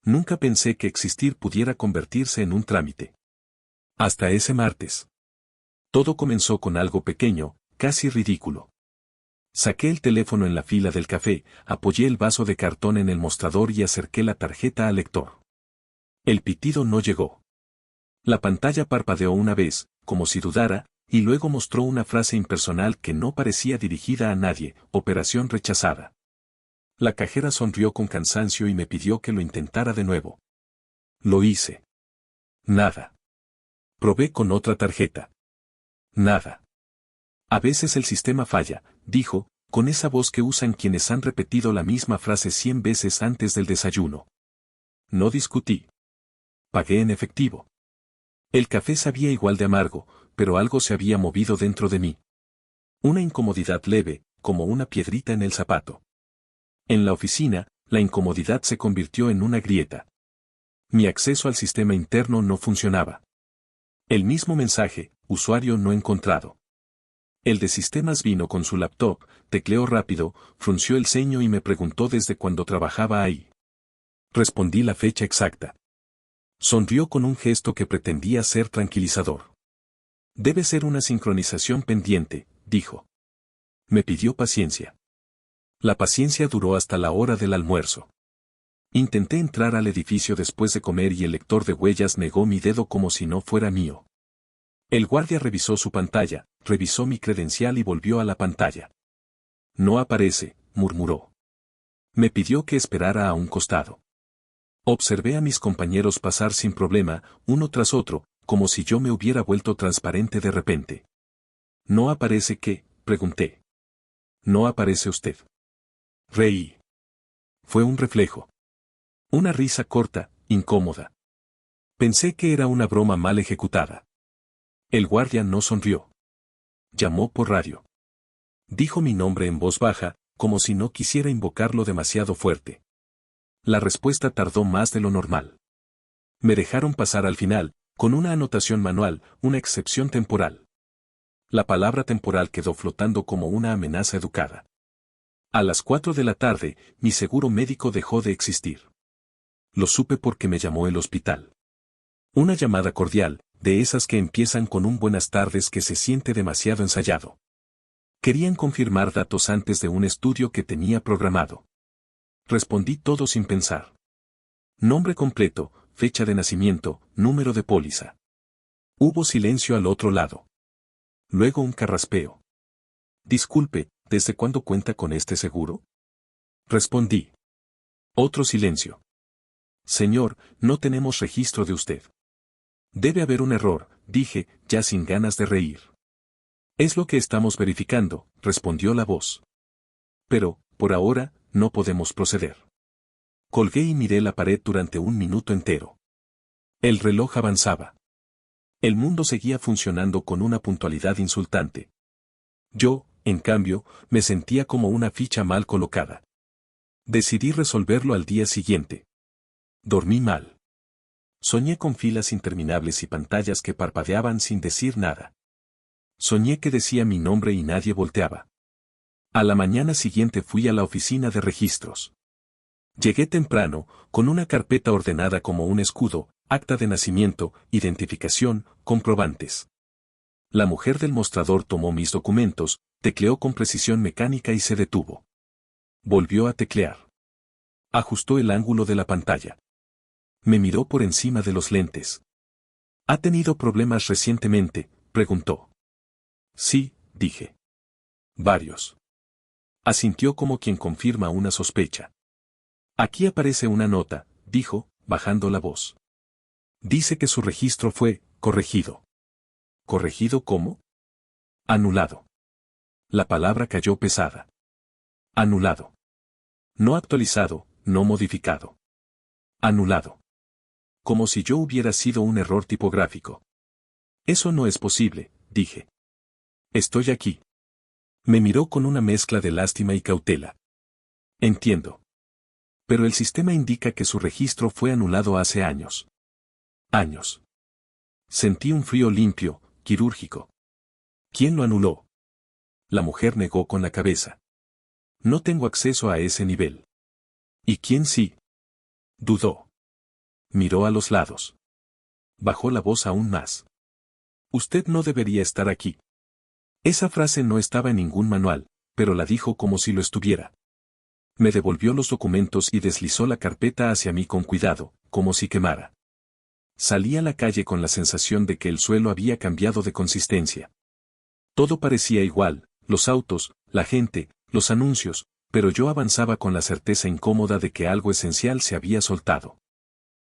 Nunca pensé que existir pudiera convertirse en un trámite. Hasta ese martes. Todo comenzó con algo pequeño, casi ridículo. Saqué el teléfono en la fila del café, apoyé el vaso de cartón en el mostrador y acerqué la tarjeta al lector. El pitido no llegó. La pantalla parpadeó una vez, como si dudara, y luego mostró una frase impersonal que no parecía dirigida a nadie: operación rechazada. La cajera sonrió con cansancio y me pidió que lo intentara de nuevo. Lo hice. Nada. Probé con otra tarjeta. Nada. A veces el sistema falla, dijo, con esa voz que usan quienes han repetido la misma frase 100 veces antes del desayuno. No discutí. Pagué en efectivo. El café sabía igual de amargo, pero algo se había movido dentro de mí. Una incomodidad leve, como una piedrita en el zapato. En la oficina, la incomodidad se convirtió en una grieta. Mi acceso al sistema interno no funcionaba. El mismo mensaje: usuario no encontrado. El de sistemas vino con su laptop, tecleó rápido, frunció el ceño y me preguntó desde cuándo trabajaba ahí. Respondí la fecha exacta. Sonrió con un gesto que pretendía ser tranquilizador. Debe ser una sincronización pendiente, dijo. Me pidió paciencia. La paciencia duró hasta la hora del almuerzo. Intenté entrar al edificio después de comer y el lector de huellas negó mi dedo como si no fuera mío. El guardia revisó su pantalla, revisó mi credencial y volvió a la pantalla. No aparece, murmuró. Me pidió que esperara a un costado. Observé a mis compañeros pasar sin problema, uno tras otro, como si yo me hubiera vuelto transparente de repente. ¿No aparece qué?, pregunté. ¿No aparece usted? Reí. Fue un reflejo. Una risa corta, incómoda. Pensé que era una broma mal ejecutada. El guardia no sonrió. Llamó por radio. Dijo mi nombre en voz baja, como si no quisiera invocarlo demasiado fuerte. La respuesta tardó más de lo normal. Me dejaron pasar al final, con una anotación manual, una excepción temporal. La palabra temporal quedó flotando como una amenaza educada. A las 4 de la tarde, mi seguro médico dejó de existir. Lo supe porque me llamó el hospital. Una llamada cordial, de esas que empiezan con un buenas tardes que se siente demasiado ensayado. Querían confirmar datos antes de un estudio que tenía programado. Respondí todo sin pensar. Nombre completo, fecha de nacimiento, número de póliza. Hubo silencio al otro lado. Luego un carraspeo. Disculpe, ¿desde cuándo cuenta con este seguro? Respondí. Otro silencio. Señor, no tenemos registro de usted. Debe haber un error, dije, ya sin ganas de reír. Es lo que estamos verificando, respondió la voz. Pero, por ahora, no podemos proceder. Colgué y miré la pared durante un minuto entero. El reloj avanzaba. El mundo seguía funcionando con una puntualidad insultante. Yo, en cambio, me sentía como una ficha mal colocada. Decidí resolverlo al día siguiente. Dormí mal. Soñé con filas interminables y pantallas que parpadeaban sin decir nada. Soñé que decía mi nombre y nadie volteaba. A la mañana siguiente fui a la oficina de registros. Llegué temprano, con una carpeta ordenada como un escudo, acta de nacimiento, identificación, comprobantes. La mujer del mostrador tomó mis documentos, tecleó con precisión mecánica y se detuvo. Volvió a teclear. Ajustó el ángulo de la pantalla. Me miró por encima de los lentes. ¿Ha tenido problemas recientemente?, preguntó. Sí, dije. Varios. Asintió como quien confirma una sospecha. Aquí aparece una nota, dijo, bajando la voz. Dice que su registro fue corregido. ¿Corregido cómo? Anulado. La palabra cayó pesada. Anulado. No actualizado, no modificado. Anulado. Como si yo hubiera sido un error tipográfico. Eso no es posible, dije. Estoy aquí. Me miró con una mezcla de lástima y cautela. Entiendo. Pero el sistema indica que su registro fue anulado hace años. Años. Sentí un frío limpio, quirúrgico. ¿Quién lo anuló? La mujer negó con la cabeza. No tengo acceso a ese nivel. ¿Y quién sí? Dudó. miró a los lados. Bajó la voz aún más. Usted no debería estar aquí. Esa frase no estaba en ningún manual, pero la dijo como si lo estuviera. Me devolvió los documentos y deslizó la carpeta hacia mí con cuidado, como si quemara. Salí a la calle con la sensación de que el suelo había cambiado de consistencia. Todo parecía igual, los autos, la gente, los anuncios, pero yo avanzaba con la certeza incómoda de que algo esencial se había soltado.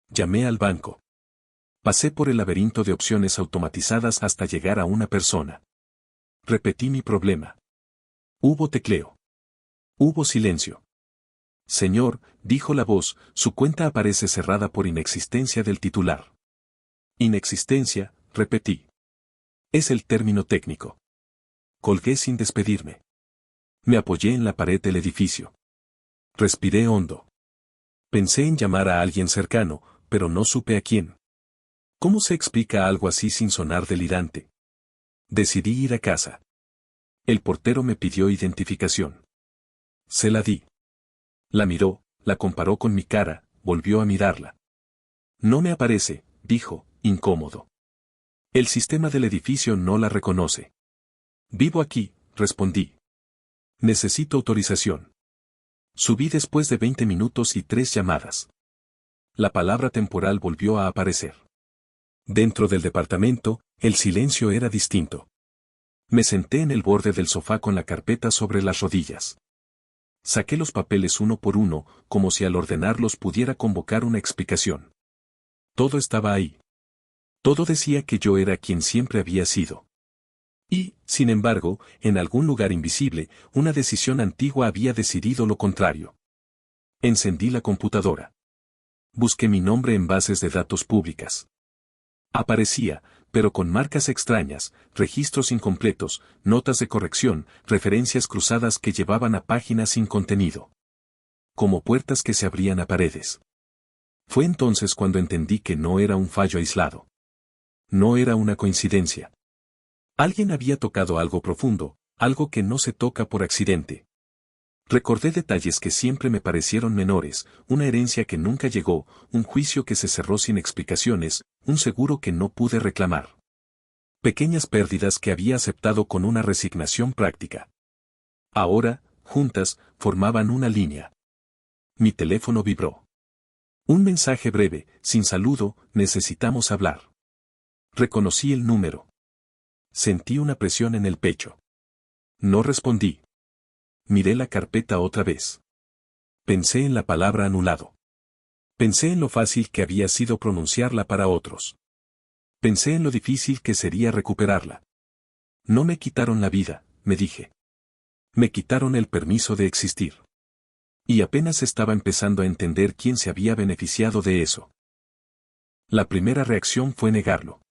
Llamé al banco. Pasé por el laberinto de opciones automatizadas hasta llegar a una persona. Repetí mi problema. Hubo tecleo. Hubo silencio. Señor, dijo la voz, su cuenta aparece cerrada por inexistencia del titular. Inexistencia, repetí. Es el término técnico. Colgué sin despedirme. Me apoyé en la pared del edificio. Respiré hondo. Pensé en llamar a alguien cercano, pero no supe a quién. ¿Cómo se explica algo así sin sonar delirante? Decidí ir a casa. El portero me pidió identificación. Se la di. La miró, la comparó con mi cara, volvió a mirarla. No me aparece, dijo, incómodo. El sistema del edificio no la reconoce. Vivo aquí, respondí. Necesito autorización. Subí después de 20 minutos y 3 llamadas. La palabra temporal volvió a aparecer. Dentro del departamento, el silencio era distinto. Me senté en el borde del sofá con la carpeta sobre las rodillas. Saqué los papeles uno por uno, como si al ordenarlos pudiera convocar una explicación. Todo estaba ahí. Todo decía que yo era quien siempre había sido. Y, sin embargo, en algún lugar invisible, una decisión antigua había decidido lo contrario. Encendí la computadora. Busqué mi nombre en bases de datos públicas. Aparecía, pero con marcas extrañas, registros incompletos, notas de corrección, referencias cruzadas que llevaban a páginas sin contenido. Como puertas que se abrían a paredes. Fue entonces cuando entendí que no era un fallo aislado. No era una coincidencia. Alguien había tocado algo profundo, algo que no se toca por accidente. Recordé detalles que siempre me parecieron menores, una herencia que nunca llegó, un juicio que se cerró sin explicaciones, un seguro que no pude reclamar. Pequeñas pérdidas que había aceptado con una resignación práctica. Ahora, juntas, formaban una línea. Mi teléfono vibró. Un mensaje breve, sin saludo, necesitamos hablar. Reconocí el número. Sentí una presión en el pecho. No respondí. Miré la carpeta otra vez. Pensé en la palabra anulado. Pensé en lo fácil que había sido pronunciarla para otros. Pensé en lo difícil que sería recuperarla. No me quitaron la vida, me dije. Me quitaron el permiso de existir. Y apenas estaba empezando a entender quién se había beneficiado de eso. La primera reacción fue negarlo.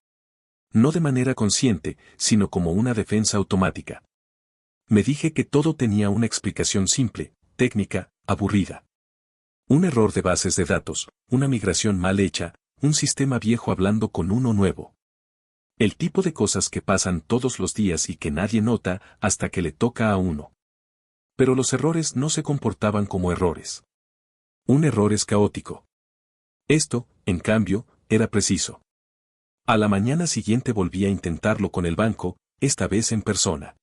No de manera consciente, sino como una defensa automática. Me dije que todo tenía una explicación simple, técnica, aburrida. Un error de bases de datos, una migración mal hecha, un sistema viejo hablando con uno nuevo. El tipo de cosas que pasan todos los días y que nadie nota hasta que le toca a uno. Pero los errores no se comportaban como errores. Un error es caótico. Esto, en cambio, era preciso. A la mañana siguiente volví a intentarlo con el banco, esta vez en persona.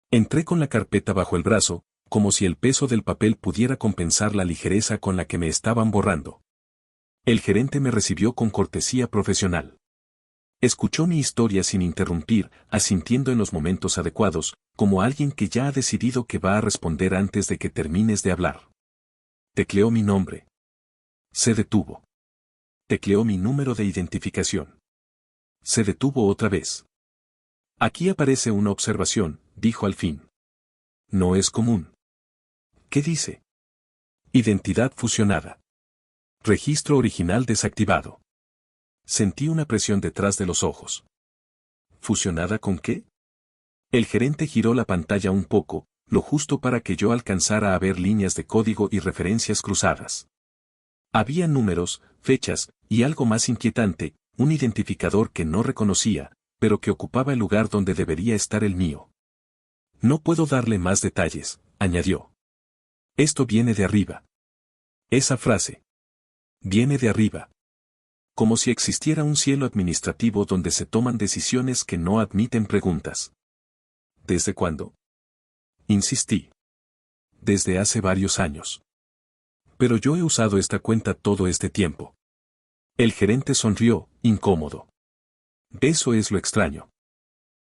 Entré con la carpeta bajo el brazo, como si el peso del papel pudiera compensar la ligereza con la que me estaban borrando. El gerente me recibió con cortesía profesional. Escuchó mi historia sin interrumpir, asintiendo en los momentos adecuados, como alguien que ya ha decidido que va a responder antes de que termines de hablar. Tecleó mi nombre. Se detuvo. Tecleó mi número de identificación. Se detuvo otra vez. Aquí aparece una observación, dijo al fin. No es común. ¿Qué dice? Identidad fusionada. Registro original desactivado. Sentí una presión detrás de los ojos. ¿Fusionada con qué? El gerente giró la pantalla un poco, lo justo para que yo alcanzara a ver líneas de código y referencias cruzadas. Había números, fechas, y algo más inquietante, un identificador que no reconocía, pero que ocupaba el lugar donde debería estar el mío. No puedo darle más detalles, añadió. Esto viene de arriba. Esa frase. Viene de arriba. Como si existiera un cielo administrativo donde se toman decisiones que no admiten preguntas. ¿Desde cuándo? Insistí. Desde hace varios años. Pero yo he usado esta cuenta todo este tiempo. El gerente sonrió, incómodo. Eso es lo extraño.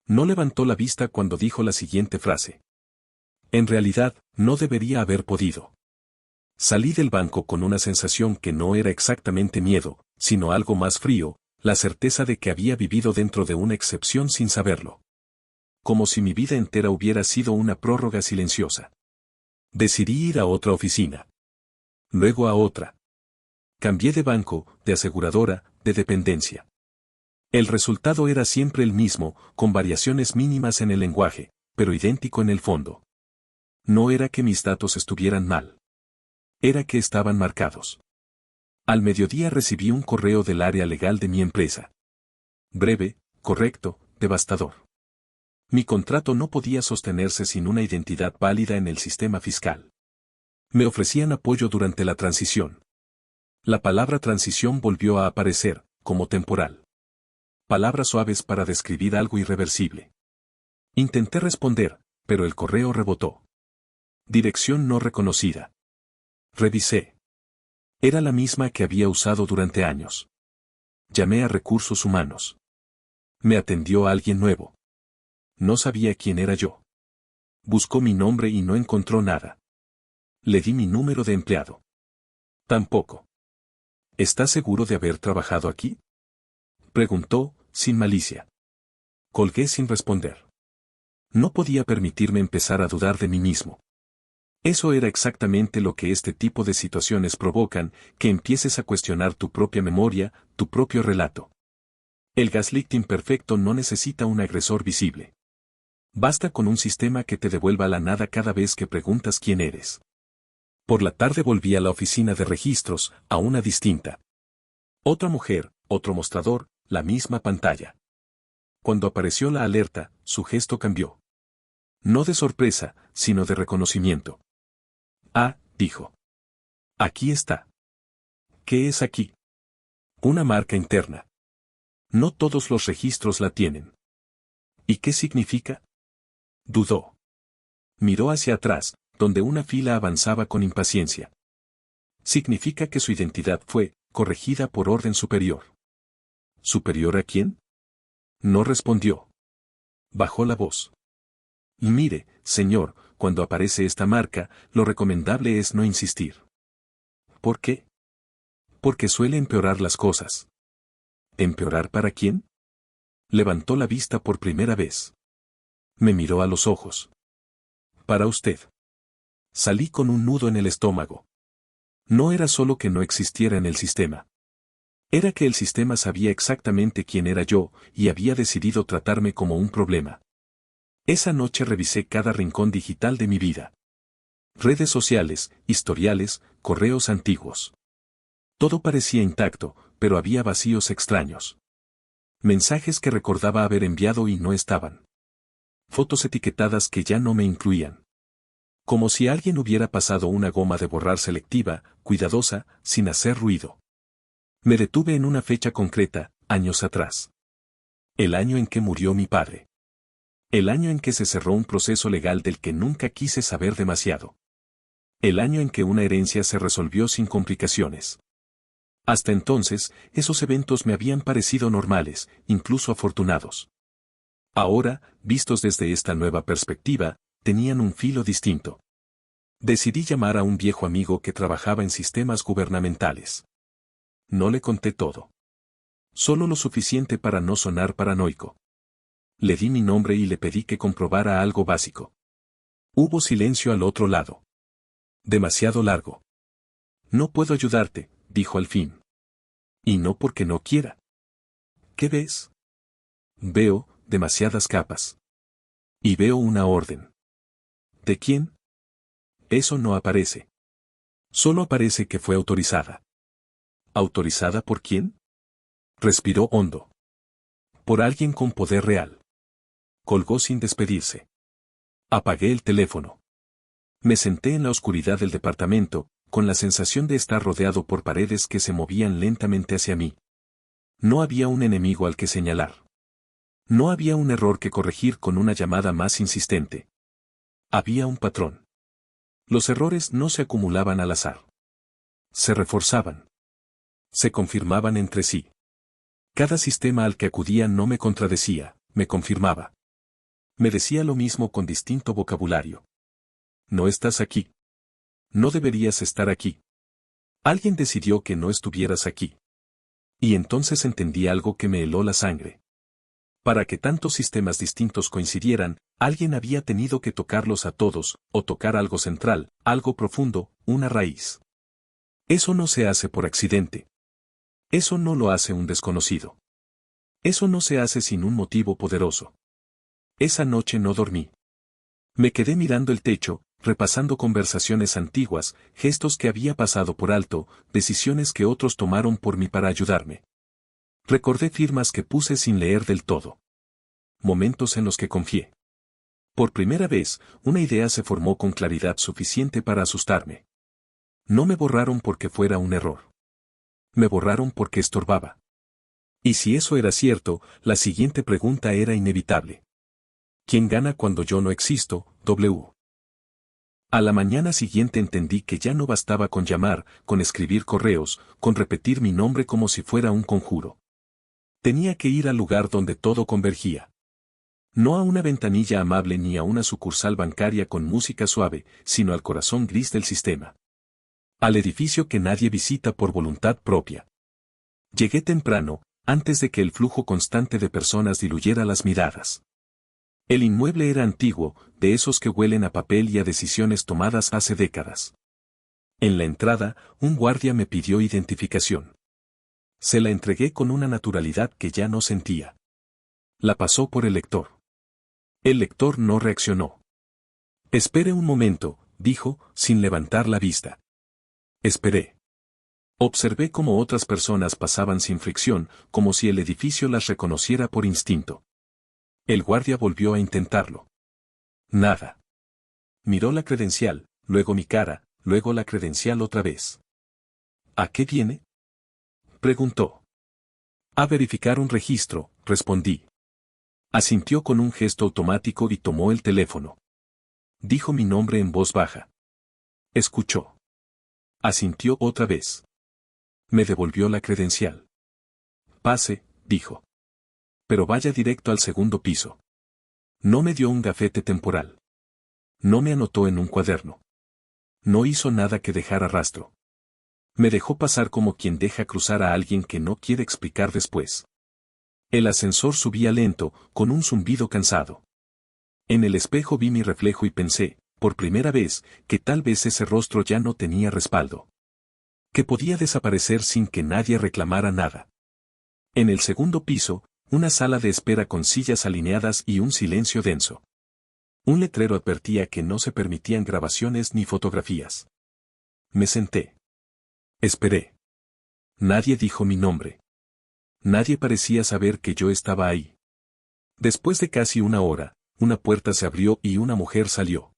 No levantó la vista cuando dijo la siguiente frase. En realidad, no debería haber podido. Salí del banco con una sensación que no era exactamente miedo, sino algo más frío, la certeza de que había vivido dentro de una excepción sin saberlo. Como si mi vida entera hubiera sido una prórroga silenciosa. Decidí ir a otra oficina. Luego a otra. Cambié de banco, de aseguradora, de dependencia. El resultado era siempre el mismo, con variaciones mínimas en el lenguaje, pero idéntico en el fondo. No era que mis datos estuvieran mal. Era que estaban marcados. Al mediodía recibí un correo del área legal de mi empresa. Breve, correcto, devastador. Mi contrato no podía sostenerse sin una identidad válida en el sistema fiscal. Me ofrecían apoyo durante la transición. La palabra transición volvió a aparecer, como temporal. Palabras suaves para describir algo irreversible. Intenté responder, pero el correo rebotó. Dirección no reconocida. Revisé. Era la misma que había usado durante años. Llamé a recursos humanos. Me atendió alguien nuevo. No sabía quién era yo. Buscó mi nombre y no encontró nada. Le di mi número de empleado. Tampoco. ¿Estás seguro de haber trabajado aquí? Preguntó, sin malicia. Colgué sin responder. No podía permitirme empezar a dudar de mí mismo. Eso era exactamente lo que este tipo de situaciones provocan, que empieces a cuestionar tu propia memoria, tu propio relato. El gaslighting perfecto no necesita un agresor visible. Basta con un sistema que te devuelva la nada cada vez que preguntas quién eres. Por la tarde volví a la oficina de registros, a una distinta. Otra mujer, otro mostrador, la misma pantalla. Cuando apareció la alerta, su gesto cambió. No de sorpresa, sino de reconocimiento. Ah, dijo. Aquí está. ¿Qué es aquí? Una marca interna. No todos los registros la tienen. ¿Y qué significa? Dudó. Miró hacia atrás, donde una fila avanzaba con impaciencia. Significa que su identidad fue corregida por orden superior. ¿Superior a quién? No respondió. Bajó la voz. Y mire, señor, cuando aparece esta marca, lo recomendable es no insistir. ¿Por qué? Porque suele empeorar las cosas. ¿Empeorar para quién? Levantó la vista por primera vez. Me miró a los ojos. Para usted. Salí con un nudo en el estómago. No era solo que no existiera en el sistema. Era que el sistema sabía exactamente quién era yo y había decidido tratarme como un problema. Esa noche revisé cada rincón digital de mi vida. Redes sociales, historiales, correos antiguos. Todo parecía intacto, pero había vacíos extraños. Mensajes que recordaba haber enviado y no estaban. Fotos etiquetadas que ya no me incluían. Como si alguien hubiera pasado una goma de borrar selectiva, cuidadosa, sin hacer ruido. Me detuve en una fecha concreta, años atrás. El año en que murió mi padre. El año en que se cerró un proceso legal del que nunca quise saber demasiado. El año en que una herencia se resolvió sin complicaciones. Hasta entonces, esos eventos me habían parecido normales, incluso afortunados. Ahora, vistos desde esta nueva perspectiva, tenían un filo distinto. Decidí llamar a un viejo amigo que trabajaba en sistemas gubernamentales. No le conté todo. Solo lo suficiente para no sonar paranoico. Le di mi nombre y le pedí que comprobara algo básico. Hubo silencio al otro lado. Demasiado largo. No puedo ayudarte, dijo al fin. Y no porque no quiera. ¿Qué ves? Veo demasiadas capas. Y veo una orden. ¿De quién? Eso no aparece. Solo aparece que fue autorizada. ¿Autorizada por quién? Respiró hondo. Por alguien con poder real. Colgó sin despedirse. Apagué el teléfono. Me senté en la oscuridad del departamento, con la sensación de estar rodeado por paredes que se movían lentamente hacia mí. No había un enemigo al que señalar. No había un error que corregir con una llamada más insistente. Había un patrón. Los errores no se acumulaban al azar. Se reforzaban. Se confirmaban entre sí. Cada sistema al que acudía no me contradecía, me confirmaba. Me decía lo mismo con distinto vocabulario. No estás aquí. No deberías estar aquí. Alguien decidió que no estuvieras aquí. Y entonces entendí algo que me heló la sangre. Para que tantos sistemas distintos coincidieran, alguien había tenido que tocarlos a todos, o tocar algo central, algo profundo, una raíz. Eso no se hace por accidente. Eso no lo hace un desconocido. Eso no se hace sin un motivo poderoso. Esa noche no dormí. Me quedé mirando el techo, repasando conversaciones antiguas, gestos que había pasado por alto, decisiones que otros tomaron por mí para ayudarme. Recordé firmas que puse sin leer del todo. Momentos en los que confié. Por primera vez, una idea se formó con claridad suficiente para asustarme. No me borraron porque fuera un error. Me borraron porque estorbaba. Y si eso era cierto, la siguiente pregunta era inevitable. ¿Quién gana cuando yo no existo? W. A la mañana siguiente entendí que ya no bastaba con llamar, con escribir correos, con repetir mi nombre como si fuera un conjuro. Tenía que ir al lugar donde todo convergía. No a una ventanilla amable ni a una sucursal bancaria con música suave, sino al corazón gris del sistema. Al edificio que nadie visita por voluntad propia. Llegué temprano, antes de que el flujo constante de personas diluyera las miradas. El inmueble era antiguo, de esos que huelen a papel y a decisiones tomadas hace décadas. En la entrada, un guardia me pidió identificación. Se la entregué con una naturalidad que ya no sentía. La pasó por el lector. El lector no reaccionó. Espere un momento, dijo, sin levantar la vista. Esperé. Observé cómo otras personas pasaban sin fricción, como si el edificio las reconociera por instinto. El guardia volvió a intentarlo. Nada. Miró la credencial, luego mi cara, luego la credencial otra vez. ¿A qué viene? Preguntó. A verificar un registro, respondí. Asintió con un gesto automático y tomó el teléfono. Dijo mi nombre en voz baja. Escuchó. Asintió otra vez. Me devolvió la credencial. Pase, dijo. Pero vaya directo al segundo piso. No me dio un gafete temporal. No me anotó en un cuaderno. No hizo nada que dejara rastro. Me dejó pasar como quien deja cruzar a alguien que no quiere explicar después. El ascensor subía lento, con un zumbido cansado. En el espejo vi mi reflejo y pensé, por primera vez, que tal vez ese rostro ya no tenía respaldo. Que podía desaparecer sin que nadie reclamara nada. En el segundo piso, una sala de espera con sillas alineadas y un silencio denso. Un letrero advertía que no se permitían grabaciones ni fotografías. Me senté. Esperé. Nadie dijo mi nombre. Nadie parecía saber que yo estaba ahí. Después de casi una hora, una puerta se abrió y una mujer salió.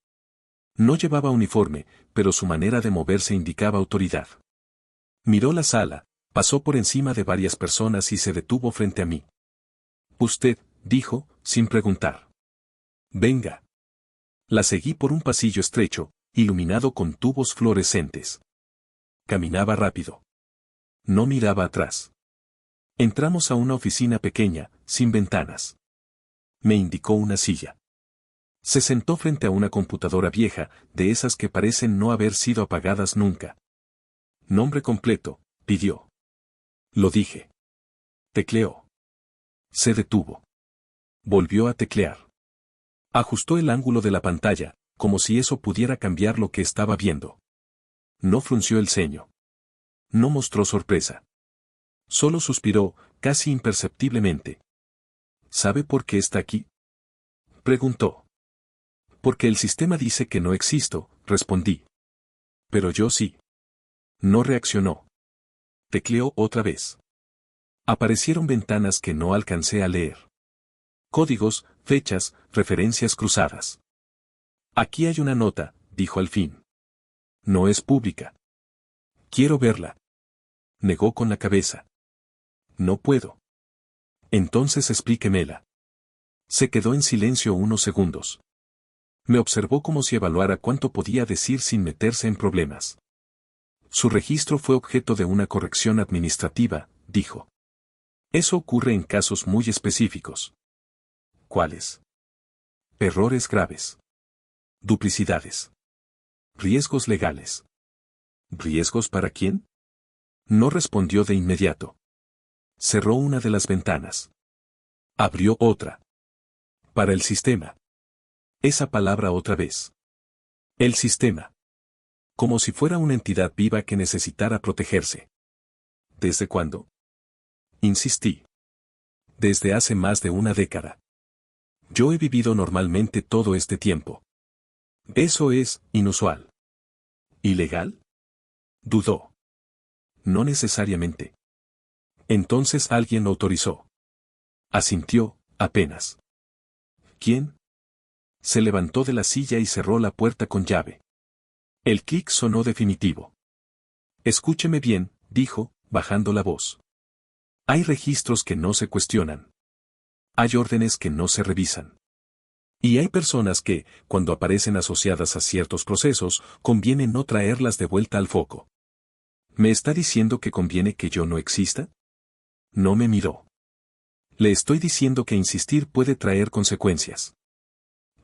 No llevaba uniforme, pero su manera de moverse indicaba autoridad. Miró la sala, pasó por encima de varias personas y se detuvo frente a mí. Usted, dijo, sin preguntar. Venga. La seguí por un pasillo estrecho, iluminado con tubos fluorescentes. Caminaba rápido. No miraba atrás. Entramos a una oficina pequeña, sin ventanas. Me indicó una silla. Se sentó frente a una computadora vieja, de esas que parecen no haber sido apagadas nunca. Nombre completo, pidió. Lo dije. Tecleó. Se detuvo. Volvió a teclear. Ajustó el ángulo de la pantalla, como si eso pudiera cambiar lo que estaba viendo. No frunció el ceño. No mostró sorpresa. Solo suspiró, casi imperceptiblemente. ¿Sabe por qué está aquí? Preguntó. Porque el sistema dice que no existo, respondí. Pero yo sí. No reaccionó. Tecleó otra vez. Aparecieron ventanas que no alcancé a leer. Códigos, fechas, referencias cruzadas. Aquí hay una nota, dijo al fin. No es pública. Quiero verla. Negó con la cabeza. No puedo. Entonces explíquemela. Se quedó en silencio unos segundos. Me observó como si evaluara cuánto podía decir sin meterse en problemas. Su registro fue objeto de una corrección administrativa, dijo. Eso ocurre en casos muy específicos. ¿Cuáles? Errores graves. Duplicidades. Riesgos legales. ¿Riesgos para quién? No respondió de inmediato. Cerró una de las ventanas. Abrió otra. Para el sistema. Esa palabra otra vez. El sistema. Como si fuera una entidad viva que necesitara protegerse. ¿Desde cuándo? Insistí. Desde hace más de una década. Yo he vivido normalmente todo este tiempo. Eso es inusual. ¿Ilegal? Dudó. No necesariamente. Entonces alguien lo autorizó. Asintió, apenas. ¿Quién? Se levantó de la silla y cerró la puerta con llave. El clic sonó definitivo. Escúcheme bien, dijo, bajando la voz. Hay registros que no se cuestionan. Hay órdenes que no se revisan. Y hay personas que, cuando aparecen asociadas a ciertos procesos, conviene no traerlas de vuelta al foco. ¿Me está diciendo que conviene que yo no exista? No me miró. Le estoy diciendo que insistir puede traer consecuencias.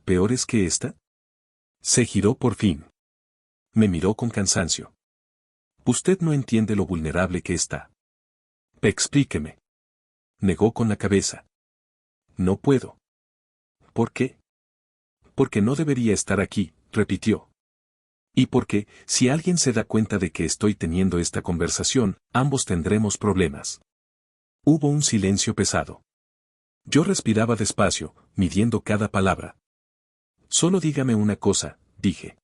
¿Peores que esta? Se giró por fin. Me miró con cansancio. Usted no entiende lo vulnerable que está. Explíqueme. Negó con la cabeza. No puedo. ¿Por qué? Porque no debería estar aquí, repitió. Y porque, si alguien se da cuenta de que estoy teniendo esta conversación, ambos tendremos problemas. Hubo un silencio pesado. Yo respiraba despacio, midiendo cada palabra. Solo dígame una cosa, dije.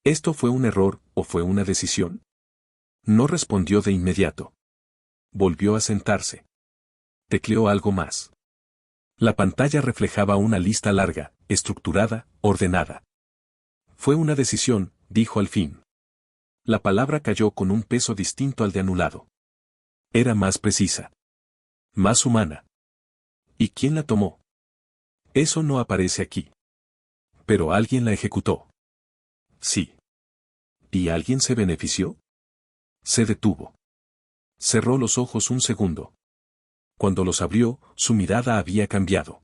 ¿Esto fue un error o fue una decisión? No respondió de inmediato. Volvió a sentarse. Tecleó algo más. La pantalla reflejaba una lista larga, estructurada, ordenada. Fue una decisión, dijo al fin. La palabra cayó con un peso distinto al de anulado. Era más precisa. Más humana. ¿Y quién la tomó? Eso no aparece aquí. Pero alguien la ejecutó. Sí. ¿Y alguien se benefició? Se detuvo. Cerró los ojos un segundo. Cuando los abrió, su mirada había cambiado.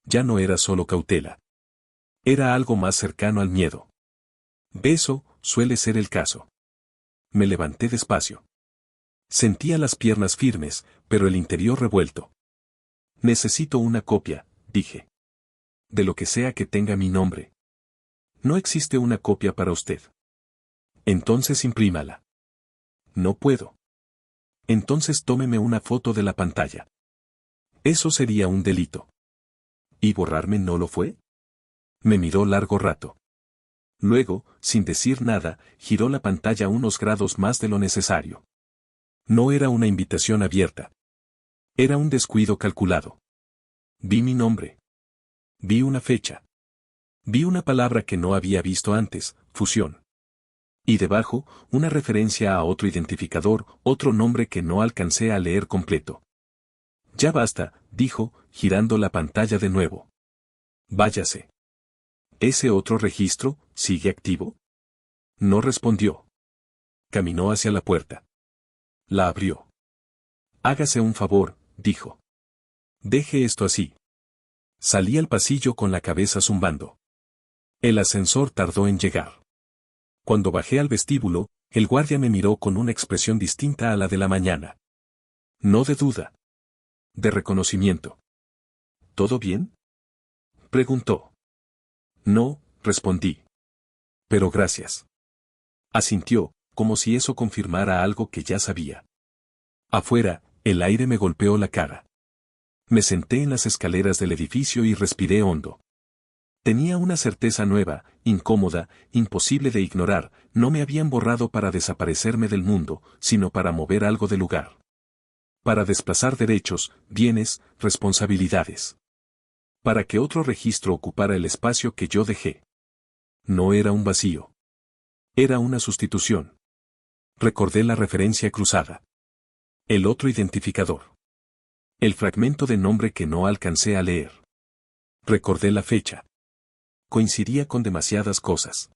Ya no era solo cautela. Era algo más cercano al miedo. Eso suele ser el caso. Me levanté despacio. Sentía las piernas firmes, pero el interior revuelto. Necesito una copia, dije. De lo que sea que tenga mi nombre. No existe una copia para usted. Entonces imprímala. No puedo. Entonces tómeme una foto de la pantalla. Eso sería un delito. ¿Y borrarme no lo fue? Me miró largo rato. Luego, sin decir nada, giró la pantalla unos grados más de lo necesario. No era una invitación abierta. Era un descuido calculado. Vi mi nombre. Vi una fecha. Vi una palabra que no había visto antes, fusión. Y debajo, una referencia a otro identificador, otro nombre que no alcancé a leer completo. Ya basta, dijo, girando la pantalla de nuevo. Váyase. ¿Ese otro registro sigue activo? No respondió. Caminó hacia la puerta. La abrió. Hágase un favor, dijo. Deje esto así. Salí al pasillo con la cabeza zumbando. El ascensor tardó en llegar. Cuando bajé al vestíbulo, el guardia me miró con una expresión distinta a la de la mañana. No de duda. De reconocimiento. ¿Todo bien? Preguntó. No, respondí. Pero gracias. Asintió, como si eso confirmara algo que ya sabía. Afuera, el aire me golpeó la cara. Me senté en las escaleras del edificio y respiré hondo. Tenía una certeza nueva, incómoda, imposible de ignorar, no me habían borrado para desaparecerme del mundo, sino para mover algo de lugar. Para desplazar derechos, bienes, responsabilidades. Para que otro registro ocupara el espacio que yo dejé. No era un vacío. Era una sustitución. Recordé la referencia cruzada. El otro identificador. El fragmento de nombre que no alcancé a leer. Recordé la fecha. Coincidía con demasiadas cosas.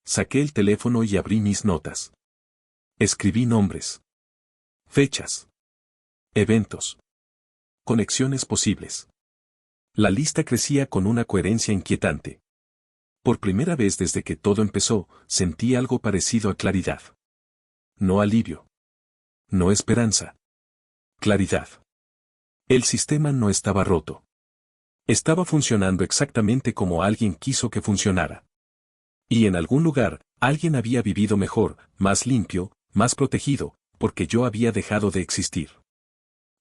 Saqué el teléfono y abrí mis notas. Escribí nombres. Fechas. Eventos. Conexiones posibles. La lista crecía con una coherencia inquietante. Por primera vez desde que todo empezó, sentí algo parecido a claridad. No alivio. No esperanza. Claridad. El sistema no estaba roto. Estaba funcionando exactamente como alguien quiso que funcionara. Y en algún lugar, alguien había vivido mejor, más limpio, más protegido, porque yo había dejado de existir.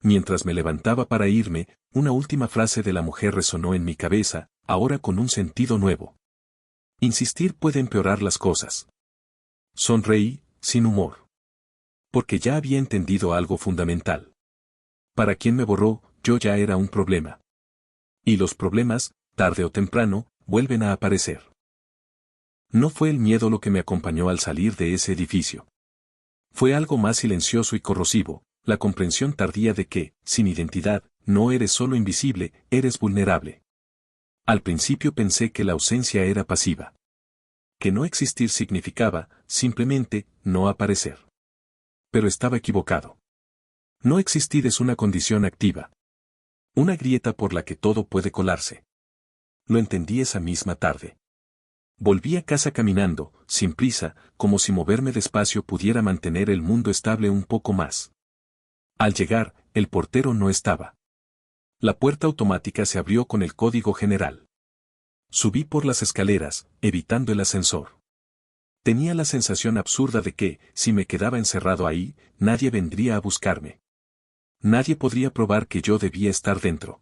Mientras me levantaba para irme, una última frase de la mujer resonó en mi cabeza, ahora con un sentido nuevo. Insistir puede empeorar las cosas. Sonreí, sin humor. Porque ya había entendido algo fundamental. Para quien me borró, yo ya era un problema. Y los problemas, tarde o temprano, vuelven a aparecer. No fue el miedo lo que me acompañó al salir de ese edificio. Fue algo más silencioso y corrosivo, la comprensión tardía de que, sin identidad, no eres solo invisible, eres vulnerable. Al principio pensé que la ausencia era pasiva. Que no existir significaba, simplemente, no aparecer. Pero estaba equivocado. No existir es una condición activa. Una grieta por la que todo puede colarse. Lo entendí esa misma tarde. Volví a casa caminando, sin prisa, como si moverme despacio pudiera mantener el mundo estable un poco más. Al llegar, el portero no estaba. La puerta automática se abrió con el código general. Subí por las escaleras, evitando el ascensor. Tenía la sensación absurda de que, si me quedaba encerrado ahí, nadie vendría a buscarme. Nadie podría probar que yo debía estar dentro.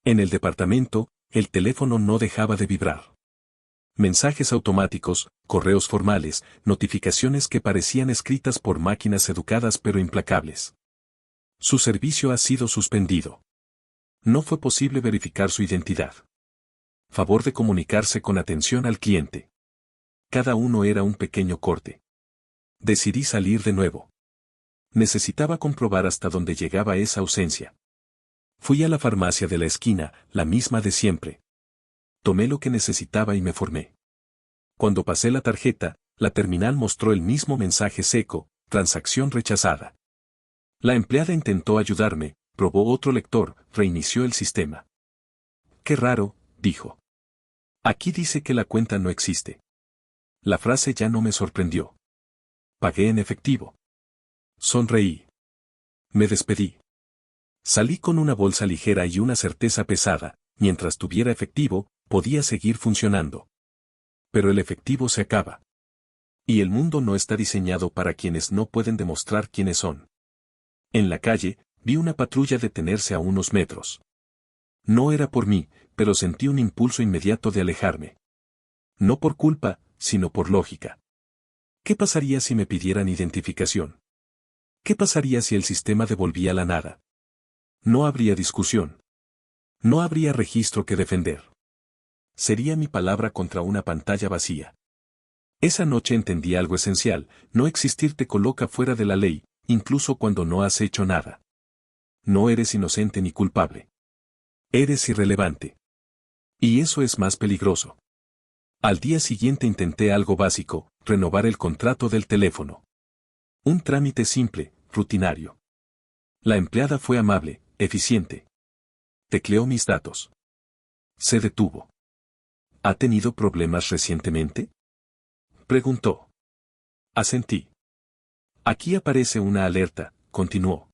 En el departamento, el teléfono no dejaba de vibrar. Mensajes automáticos, correos formales, notificaciones que parecían escritas por máquinas educadas pero implacables. Su servicio ha sido suspendido. No fue posible verificar su identidad. Favor de comunicarse con atención al cliente. Cada uno era un pequeño corte. Decidí salir de nuevo. Necesitaba comprobar hasta dónde llegaba esa ausencia. Fui a la farmacia de la esquina, la misma de siempre. Tomé lo que necesitaba y me formé. Cuando pasé la tarjeta, la terminal mostró el mismo mensaje seco, transacción rechazada. La empleada intentó ayudarme, probó otro lector, reinició el sistema. Qué raro, dijo. Aquí dice que la cuenta no existe. La frase ya no me sorprendió. Pagué en efectivo. Sonreí. Me despedí. Salí con una bolsa ligera y una certeza pesada, mientras tuviera efectivo, podía seguir funcionando. Pero el efectivo se acaba. Y el mundo no está diseñado para quienes no pueden demostrar quiénes son. En la calle, vi una patrulla detenerse a unos metros. No era por mí, pero sentí un impulso inmediato de alejarme. No por culpa, sino por lógica. ¿Qué pasaría si me pidieran identificación? ¿Qué pasaría si el sistema devolvía la nada? No habría discusión. No habría registro que defender. Sería mi palabra contra una pantalla vacía. Esa noche entendí algo esencial, no existir te coloca fuera de la ley, incluso cuando no has hecho nada. No eres inocente ni culpable. Eres irrelevante. Y eso es más peligroso. Al día siguiente intenté algo básico, renovar el contrato del teléfono. Un trámite simple, rutinario. La empleada fue amable, eficiente. Tecleó mis datos. Se detuvo. ¿Ha tenido problemas recientemente? Preguntó. Asentí. Aquí aparece una alerta, continuó.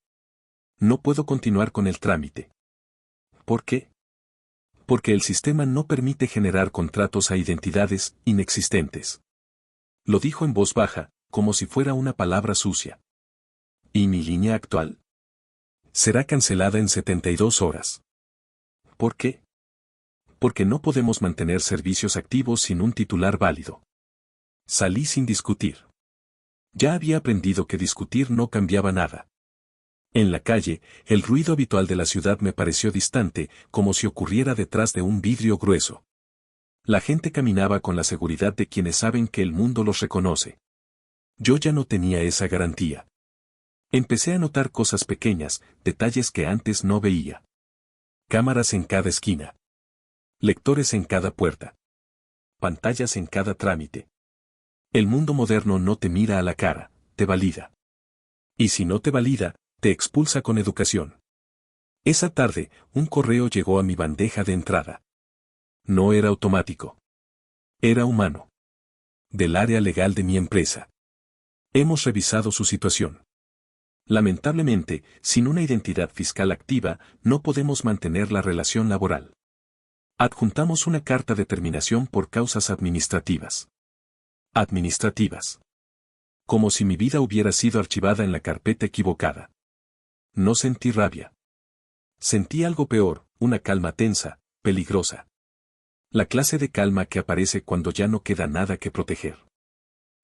No puedo continuar con el trámite. ¿Por qué? Porque el sistema no permite generar contratos a identidades inexistentes. Lo dijo en voz baja, como si fuera una palabra sucia. ¿Y mi línea actual? Será cancelada en 72 horas. ¿Por qué? Porque no podemos mantener servicios activos sin un titular válido. Salí sin discutir. Ya había aprendido que discutir no cambiaba nada. En la calle, el ruido habitual de la ciudad me pareció distante, como si ocurriera detrás de un vidrio grueso. La gente caminaba con la seguridad de quienes saben que el mundo los reconoce. Yo ya no tenía esa garantía. Empecé a notar cosas pequeñas, detalles que antes no veía. Cámaras en cada esquina. Lectores en cada puerta. Pantallas en cada trámite. El mundo moderno no te mira a la cara, te valida. Y si no te valida, te expulsa con educación. Esa tarde, un correo llegó a mi bandeja de entrada. No era automático. Era humano. Del área legal de mi empresa. Hemos revisado su situación. Lamentablemente, sin una identidad fiscal activa, no podemos mantener la relación laboral. Adjuntamos una carta de terminación por causas administrativas. Administrativas. Como si mi vida hubiera sido archivada en la carpeta equivocada. No sentí rabia. Sentí algo peor, una calma tensa, peligrosa. La clase de calma que aparece cuando ya no queda nada que proteger.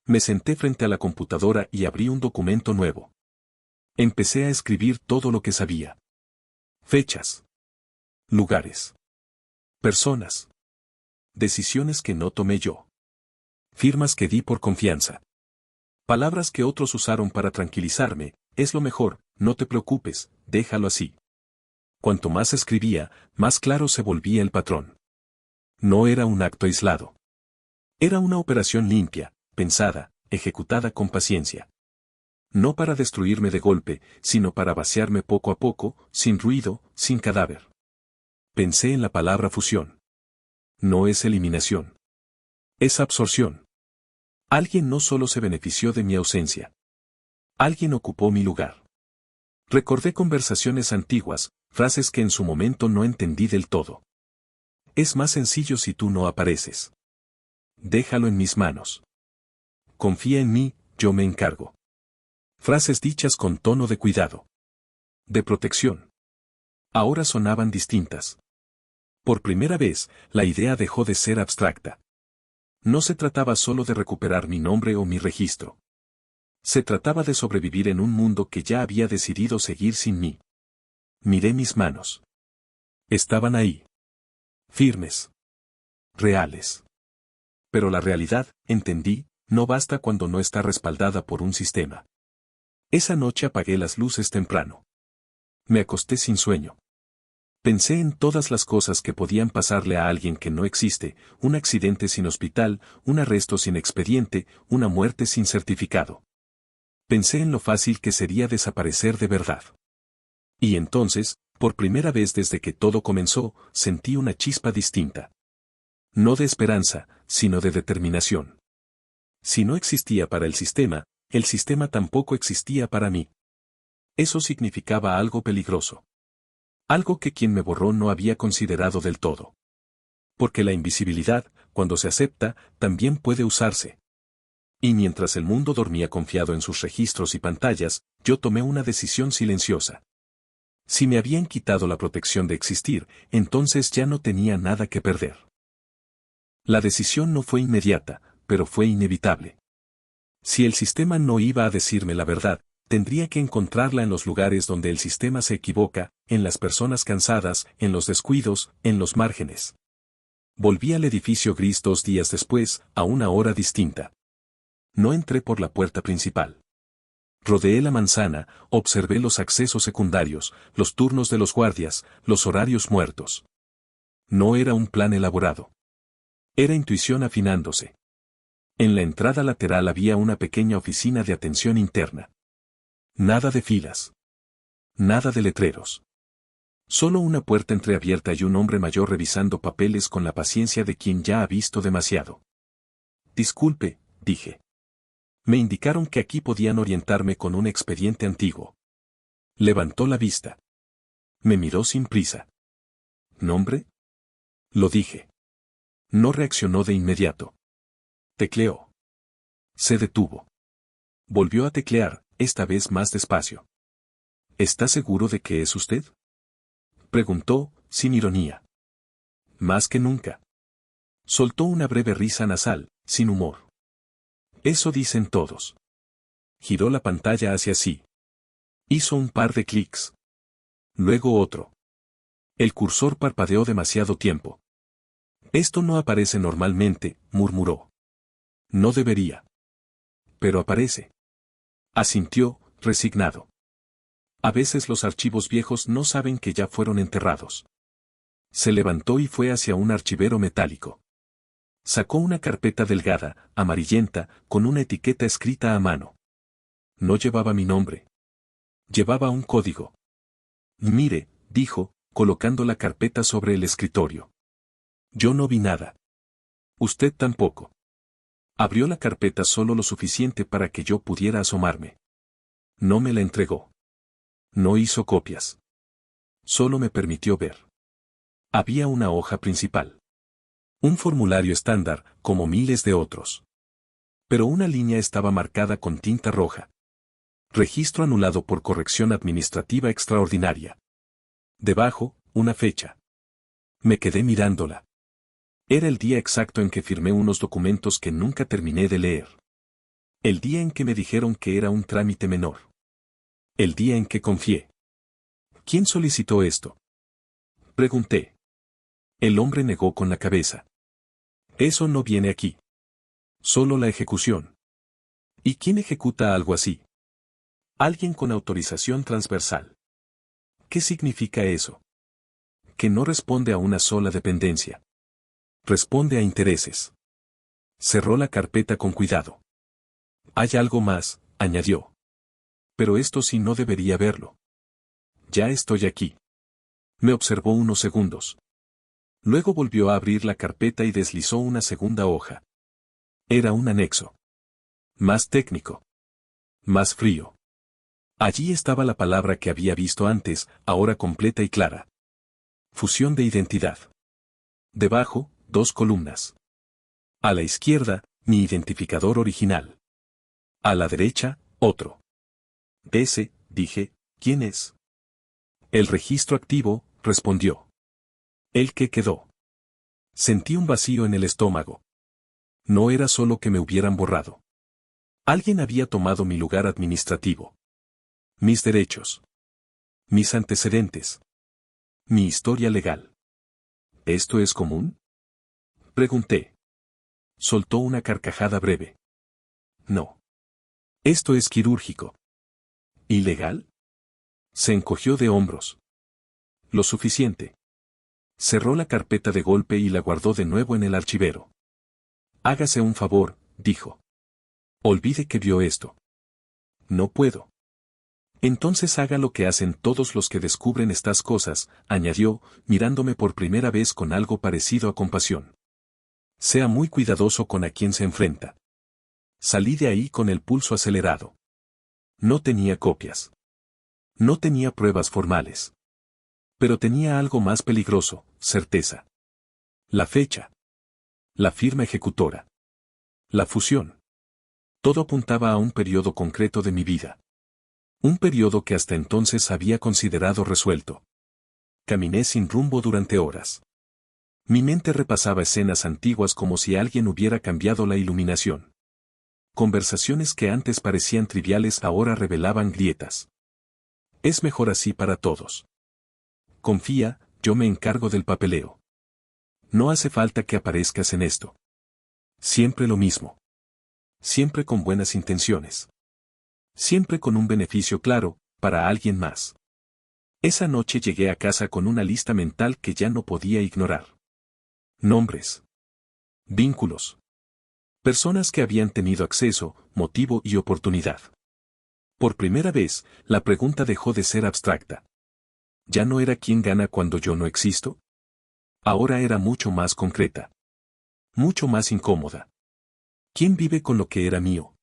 Me senté frente a la computadora y abrí un documento nuevo. Empecé a escribir todo lo que sabía. Fechas. Lugares. Personas. Decisiones que no tomé yo. Firmas que di por confianza. Palabras que otros usaron para tranquilizarme, es lo mejor, no te preocupes, déjalo así. Cuanto más escribía, más claro se volvía el patrón. No era un acto aislado. Era una operación limpia, pensada, ejecutada con paciencia. No para destruirme de golpe, sino para vaciarme poco a poco, sin ruido, sin cadáver. Pensé en la palabra fusión. No es eliminación. Es absorción. Alguien no solo se benefició de mi ausencia. Alguien ocupó mi lugar. Recordé conversaciones antiguas, frases que en su momento no entendí del todo. Es más sencillo si tú no apareces. Déjalo en mis manos. Confía en mí, yo me encargo. Frases dichas con tono de cuidado. De protección. Ahora sonaban distintas. Por primera vez, la idea dejó de ser abstracta. No se trataba solo de recuperar mi nombre o mi registro. Se trataba de sobrevivir en un mundo que ya había decidido seguir sin mí. Miré mis manos. Estaban ahí. Firmes. Reales. Pero la realidad, entendí, no basta cuando no está respaldada por un sistema. Esa noche apagué las luces temprano. Me acosté sin sueño. Pensé en todas las cosas que podían pasarle a alguien que no existe, un accidente sin hospital, un arresto sin expediente, una muerte sin certificado. Pensé en lo fácil que sería desaparecer de verdad. Y entonces, por primera vez desde que todo comenzó, sentí una chispa distinta. No de esperanza, sino de determinación. Si no existía para el sistema tampoco existía para mí. Eso significaba algo peligroso. Algo que quien me borró no había considerado del todo. Porque la invisibilidad, cuando se acepta, también puede usarse. Y mientras el mundo dormía confiado en sus registros y pantallas, yo tomé una decisión silenciosa. Si me habían quitado la protección de existir, entonces ya no tenía nada que perder. La decisión no fue inmediata, pero fue inevitable. Si el sistema no iba a decirme la verdad, tendría que encontrarla en los lugares donde el sistema se equivoca, en las personas cansadas, en los descuidos, en los márgenes. Volví al edificio gris 2 días después, a una hora distinta. No entré por la puerta principal. Rodeé la manzana, observé los accesos secundarios, los turnos de los guardias, los horarios muertos. No era un plan elaborado. Era intuición afinándose. En la entrada lateral había una pequeña oficina de atención interna. Nada de filas. Nada de letreros. Solo una puerta entreabierta y un hombre mayor revisando papeles con la paciencia de quien ya ha visto demasiado. Disculpe, dije. Me indicaron que aquí podían orientarme con un expediente antiguo. Levantó la vista. Me miró sin prisa. ¿Nombre? Lo dije. No reaccionó de inmediato. Tecleó. Se detuvo. Volvió a teclear, esta vez más despacio. ¿Está seguro de que es usted? Preguntó, sin ironía. Más que nunca. Soltó una breve risa nasal, sin humor. Eso dicen todos. Giró la pantalla hacia sí. Hizo un par de clics. Luego otro. El cursor parpadeó demasiado tiempo. Esto no aparece normalmente, murmuró. No debería. Pero aparece. Asintió, resignado. A veces los archivos viejos no saben que ya fueron enterrados. Se levantó y fue hacia un archivero metálico. Sacó una carpeta delgada, amarillenta, con una etiqueta escrita a mano. No llevaba mi nombre. Llevaba un código. Mire, dijo, colocando la carpeta sobre el escritorio. Yo no vi nada. Usted tampoco. Abrió la carpeta solo lo suficiente para que yo pudiera asomarme. No me la entregó. No hizo copias. Solo me permitió ver. Había una hoja principal. Un formulario estándar, como miles de otros. Pero una línea estaba marcada con tinta roja. Registro anulado por corrección administrativa extraordinaria. Debajo, una fecha. Me quedé mirándola. Era el día exacto en que firmé unos documentos que nunca terminé de leer. El día en que me dijeron que era un trámite menor. El día en que confié. ¿Quién solicitó esto? Pregunté. El hombre negó con la cabeza. Eso no viene aquí. Solo la ejecución. ¿Y quién ejecuta algo así? Alguien con autorización transversal. ¿Qué significa eso? Que no responde a una sola dependencia. Responde a intereses. Cerró la carpeta con cuidado. Hay algo más, añadió. Pero esto sí no debería verlo. Ya estoy aquí. Me observó unos segundos. Luego volvió a abrir la carpeta y deslizó una segunda hoja. Era un anexo. Más técnico. Más frío. Allí estaba la palabra que había visto antes, ahora completa y clara. Fusión de identidad. Debajo, 2 columnas. A la izquierda, mi identificador original. A la derecha, otro. Ese, dije, ¿quién es? El registro activo, respondió. ¿El que quedó? Sentí un vacío en el estómago. No era solo que me hubieran borrado. Alguien había tomado mi lugar administrativo. Mis derechos. Mis antecedentes. Mi historia legal. ¿Esto es común? Pregunté. Soltó una carcajada breve. No. Esto es quirúrgico. ¿Ilegal? Se encogió de hombros. Lo suficiente. Cerró la carpeta de golpe y la guardó de nuevo en el archivero. Hágase un favor, dijo. Olvide que vio esto. No puedo. Entonces haga lo que hacen todos los que descubren estas cosas, añadió, mirándome por primera vez con algo parecido a compasión. Sea muy cuidadoso con a quien se enfrenta. Salí de ahí con el pulso acelerado. No tenía copias. No tenía pruebas formales. Pero tenía algo más peligroso, certeza. La fecha. La firma ejecutora. La fusión. Todo apuntaba a un periodo concreto de mi vida. Un periodo que hasta entonces había considerado resuelto. Caminé sin rumbo durante horas. Mi mente repasaba escenas antiguas como si alguien hubiera cambiado la iluminación. Conversaciones que antes parecían triviales ahora revelaban grietas. Es mejor así para todos. Confía, yo me encargo del papeleo. No hace falta que aparezcas en esto. Siempre lo mismo. Siempre con buenas intenciones. Siempre con un beneficio claro, para alguien más. Esa noche llegué a casa con una lista mental que ya no podía ignorar. Nombres. Vínculos. Personas que habían tenido acceso, motivo y oportunidad. Por primera vez, la pregunta dejó de ser abstracta. ¿Ya no era quién gana cuando yo no existo? Ahora era mucho más concreta. Mucho más incómoda. ¿Quién vive con lo que era mío?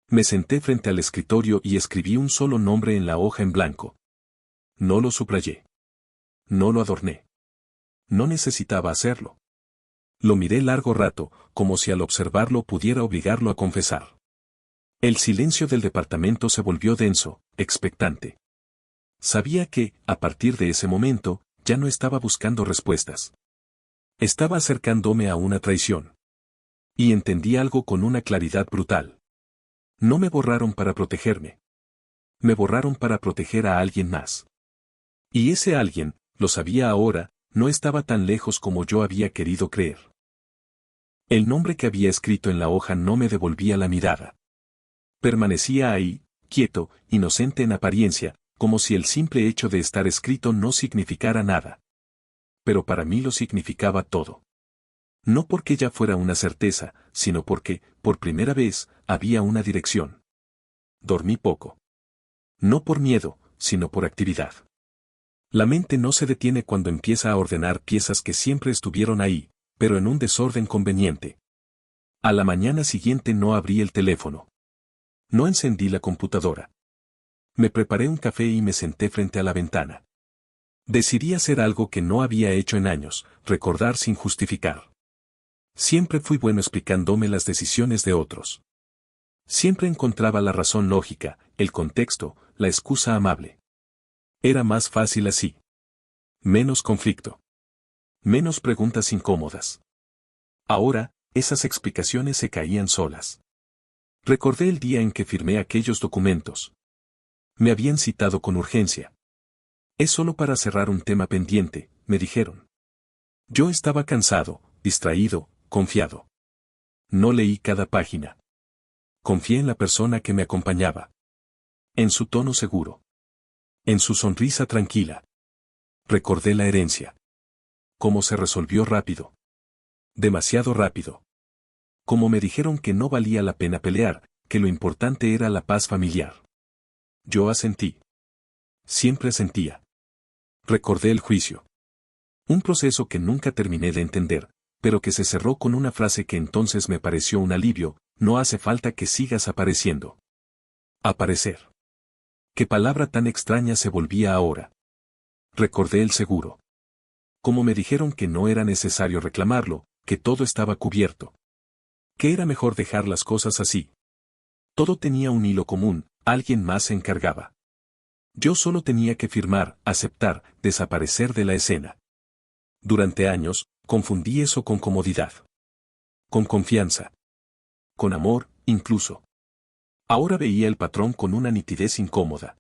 Me senté frente al escritorio y escribí un solo nombre en la hoja en blanco. No lo subrayé. No lo adorné. No necesitaba hacerlo. Lo miré largo rato, como si al observarlo pudiera obligarlo a confesar. El silencio del departamento se volvió denso, expectante. Sabía que, a partir de ese momento, ya no estaba buscando respuestas. Estaba acercándome a una traición. Y entendí algo con una claridad brutal. No me borraron para protegerme. Me borraron para proteger a alguien más. Y ese alguien, lo sabía ahora, no estaba tan lejos como yo había querido creer. El nombre que había escrito en la hoja no me devolvía la mirada. Permanecía ahí, quieto, inocente en apariencia, como si el simple hecho de estar escrito no significara nada. Pero para mí lo significaba todo. No porque ya fuera una certeza, sino porque, por primera vez, había una dirección. Dormí poco. No por miedo, sino por actividad. La mente no se detiene cuando empieza a ordenar piezas que siempre estuvieron ahí, pero en un desorden conveniente. A la mañana siguiente no abrí el teléfono. No encendí la computadora. Me preparé un café y me senté frente a la ventana. Decidí hacer algo que no había hecho en años, recordar sin justificar. Siempre fui bueno explicándome las decisiones de otros. Siempre encontraba la razón lógica, el contexto, la excusa amable. Era más fácil así. Menos conflicto. Menos preguntas incómodas. Ahora, esas explicaciones se caían solas. Recordé el día en que firmé aquellos documentos. Me habían citado con urgencia. Es solo para cerrar un tema pendiente, me dijeron. Yo estaba cansado, distraído, confiado. No leí cada página. Confié en la persona que me acompañaba. En su tono seguro. En su sonrisa tranquila. Recordé la herencia. Cómo se resolvió rápido. Demasiado rápido. Como me dijeron que no valía la pena pelear, que lo importante era la paz familiar. Yo asentí. Siempre sentía. Recordé el juicio. Un proceso que nunca terminé de entender, pero que se cerró con una frase que entonces me pareció un alivio: no hace falta que sigas apareciendo. Aparecer. Qué palabra tan extraña se volvía ahora. Recordé el seguro. Como me dijeron que no era necesario reclamarlo, que todo estaba cubierto. Que era mejor dejar las cosas así. Todo tenía un hilo común, alguien más se encargaba. Yo solo tenía que firmar, aceptar, desaparecer de la escena. Durante años, confundí eso con comodidad. Con confianza. Con amor, incluso. Ahora veía el patrón con una nitidez incómoda.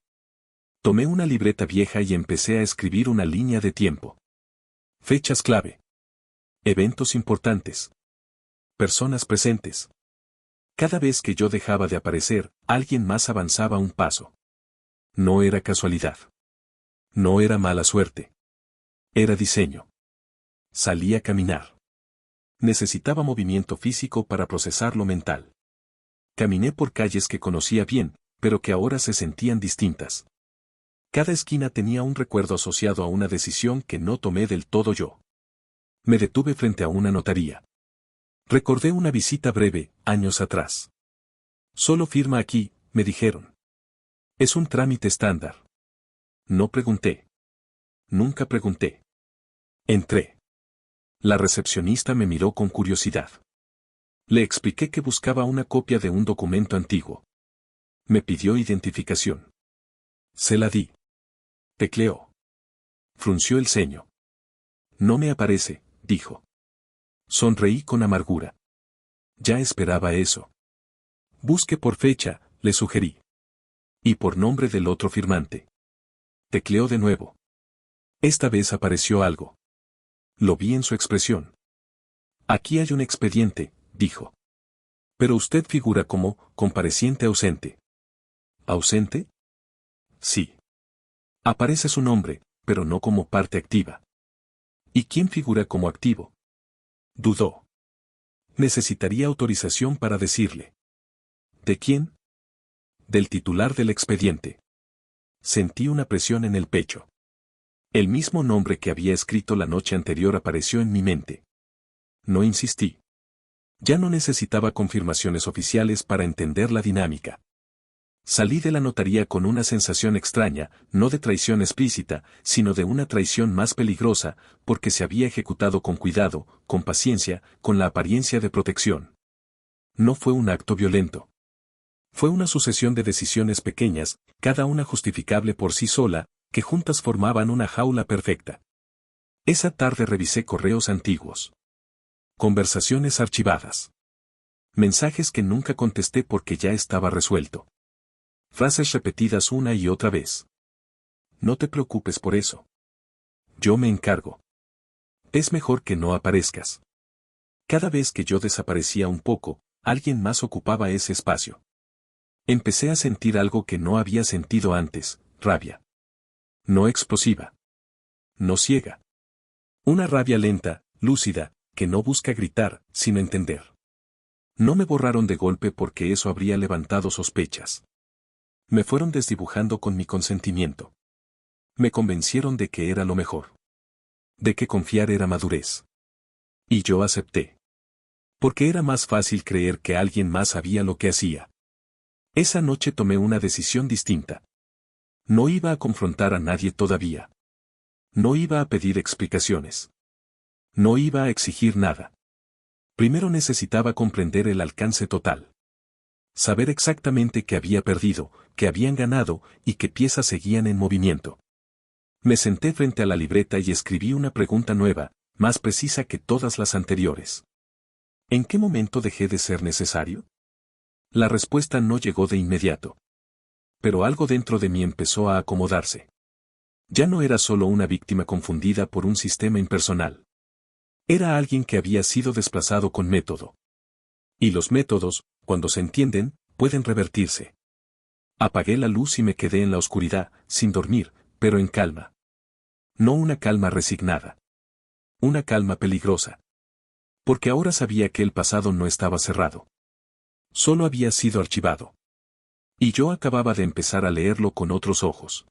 Tomé una libreta vieja y empecé a escribir una línea de tiempo. Fechas clave. Eventos importantes. Personas presentes. Cada vez que yo dejaba de aparecer, alguien más avanzaba un paso. No era casualidad. No era mala suerte. Era diseño. Salí a caminar. Necesitaba movimiento físico para procesar lo mental. Caminé por calles que conocía bien, pero que ahora se sentían distintas. Cada esquina tenía un recuerdo asociado a una decisión que no tomé del todo yo. Me detuve frente a una notaría. Recordé una visita breve, años atrás. Solo firma aquí, me dijeron. Es un trámite estándar. No pregunté. Nunca pregunté. Entré. La recepcionista me miró con curiosidad. Le expliqué que buscaba una copia de un documento antiguo. Me pidió identificación. Se la di. Tecleó. Frunció el ceño. No me aparece, dijo. Sonreí con amargura. Ya esperaba eso. Busque por fecha, le sugerí. Y por nombre del otro firmante. Tecleó de nuevo. Esta vez apareció algo. Lo vi en su expresión. Aquí hay un expediente, dijo. Pero usted figura como compareciente ausente. ¿Ausente? Sí. Aparece su nombre, pero no como parte activa. ¿Y quién figura como activo? Dudó. Necesitaría autorización para decirle. ¿De quién? Del titular del expediente. Sentí una presión en el pecho. El mismo nombre que había escrito la noche anterior apareció en mi mente. No insistí. Ya no necesitaba confirmaciones oficiales para entender la dinámica. Salí de la notaría con una sensación extraña, no de traición explícita, sino de una traición más peligrosa, porque se había ejecutado con cuidado, con paciencia, con la apariencia de protección. No fue un acto violento. Fue una sucesión de decisiones pequeñas, cada una justificable por sí sola, que juntas formaban una jaula perfecta. Esa tarde revisé correos antiguos. Conversaciones archivadas. Mensajes que nunca contesté porque ya estaba resuelto. Frases repetidas una y otra vez. No te preocupes por eso. Yo me encargo. Es mejor que no aparezcas. Cada vez que yo desaparecía un poco, alguien más ocupaba ese espacio. Empecé a sentir algo que no había sentido antes, rabia. No explosiva. No ciega. Una rabia lenta, lúcida, que no busca gritar, sino entender. No me borraron de golpe porque eso habría levantado sospechas. Me fueron desdibujando con mi consentimiento. Me convencieron de que era lo mejor. De que confiar era madurez. Y yo acepté. Porque era más fácil creer que alguien más sabía lo que hacía. Esa noche tomé una decisión distinta. No iba a confrontar a nadie todavía. No iba a pedir explicaciones. No iba a exigir nada. Primero necesitaba comprender el alcance total. Saber exactamente qué había perdido, qué habían ganado y qué piezas seguían en movimiento. Me senté frente a la libreta y escribí una pregunta nueva, más precisa que todas las anteriores. ¿En qué momento dejé de ser necesario? La respuesta no llegó de inmediato. Pero algo dentro de mí empezó a acomodarse. Ya no era solo una víctima confundida por un sistema impersonal. Era alguien que había sido desplazado con método. Y los métodos, cuando se entienden, pueden revertirse. Apagué la luz y me quedé en la oscuridad, sin dormir, pero en calma. No una calma resignada. Una calma peligrosa. Porque ahora sabía que el pasado no estaba cerrado. Solo había sido archivado. Y yo acababa de empezar a leerlo con otros ojos.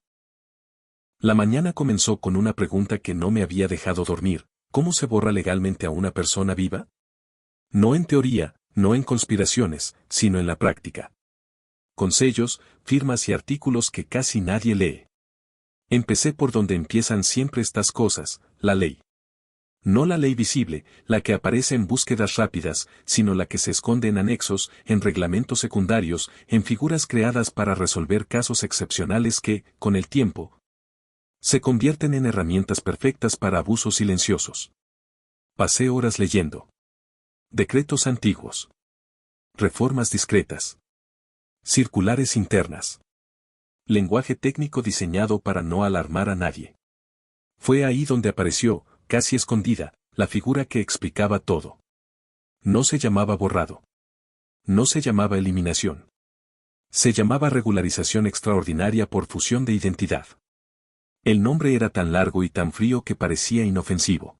La mañana comenzó con una pregunta que no me había dejado dormir: ¿cómo se borra legalmente a una persona viva? No en teoría, no en conspiraciones, sino en la práctica. Con sellos, firmas y artículos que casi nadie lee. Empecé por donde empiezan siempre estas cosas, la ley. No la ley visible, la que aparece en búsquedas rápidas, sino la que se esconde en anexos, en reglamentos secundarios, en figuras creadas para resolver casos excepcionales que, con el tiempo, se convierten en herramientas perfectas para abusos silenciosos. Pasé horas leyendo. Decretos antiguos. Reformas discretas. Circulares internas. Lenguaje técnico diseñado para no alarmar a nadie. Fue ahí donde apareció, casi escondida, la figura que explicaba todo. No se llamaba borrado. No se llamaba eliminación. Se llamaba regularización extraordinaria por fusión de identidad. El nombre era tan largo y tan frío que parecía inofensivo.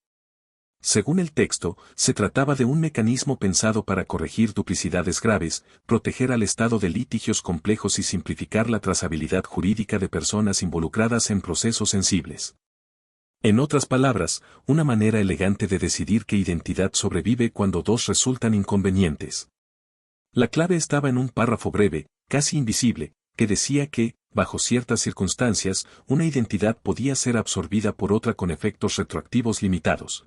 Según el texto, se trataba de un mecanismo pensado para corregir duplicidades graves, proteger al Estado de litigios complejos y simplificar la trazabilidad jurídica de personas involucradas en procesos sensibles. En otras palabras, una manera elegante de decidir qué identidad sobrevive cuando dos resultan inconvenientes. La clave estaba en un párrafo breve, casi invisible, que decía que, bajo ciertas circunstancias, una identidad podía ser absorbida por otra con efectos retroactivos limitados.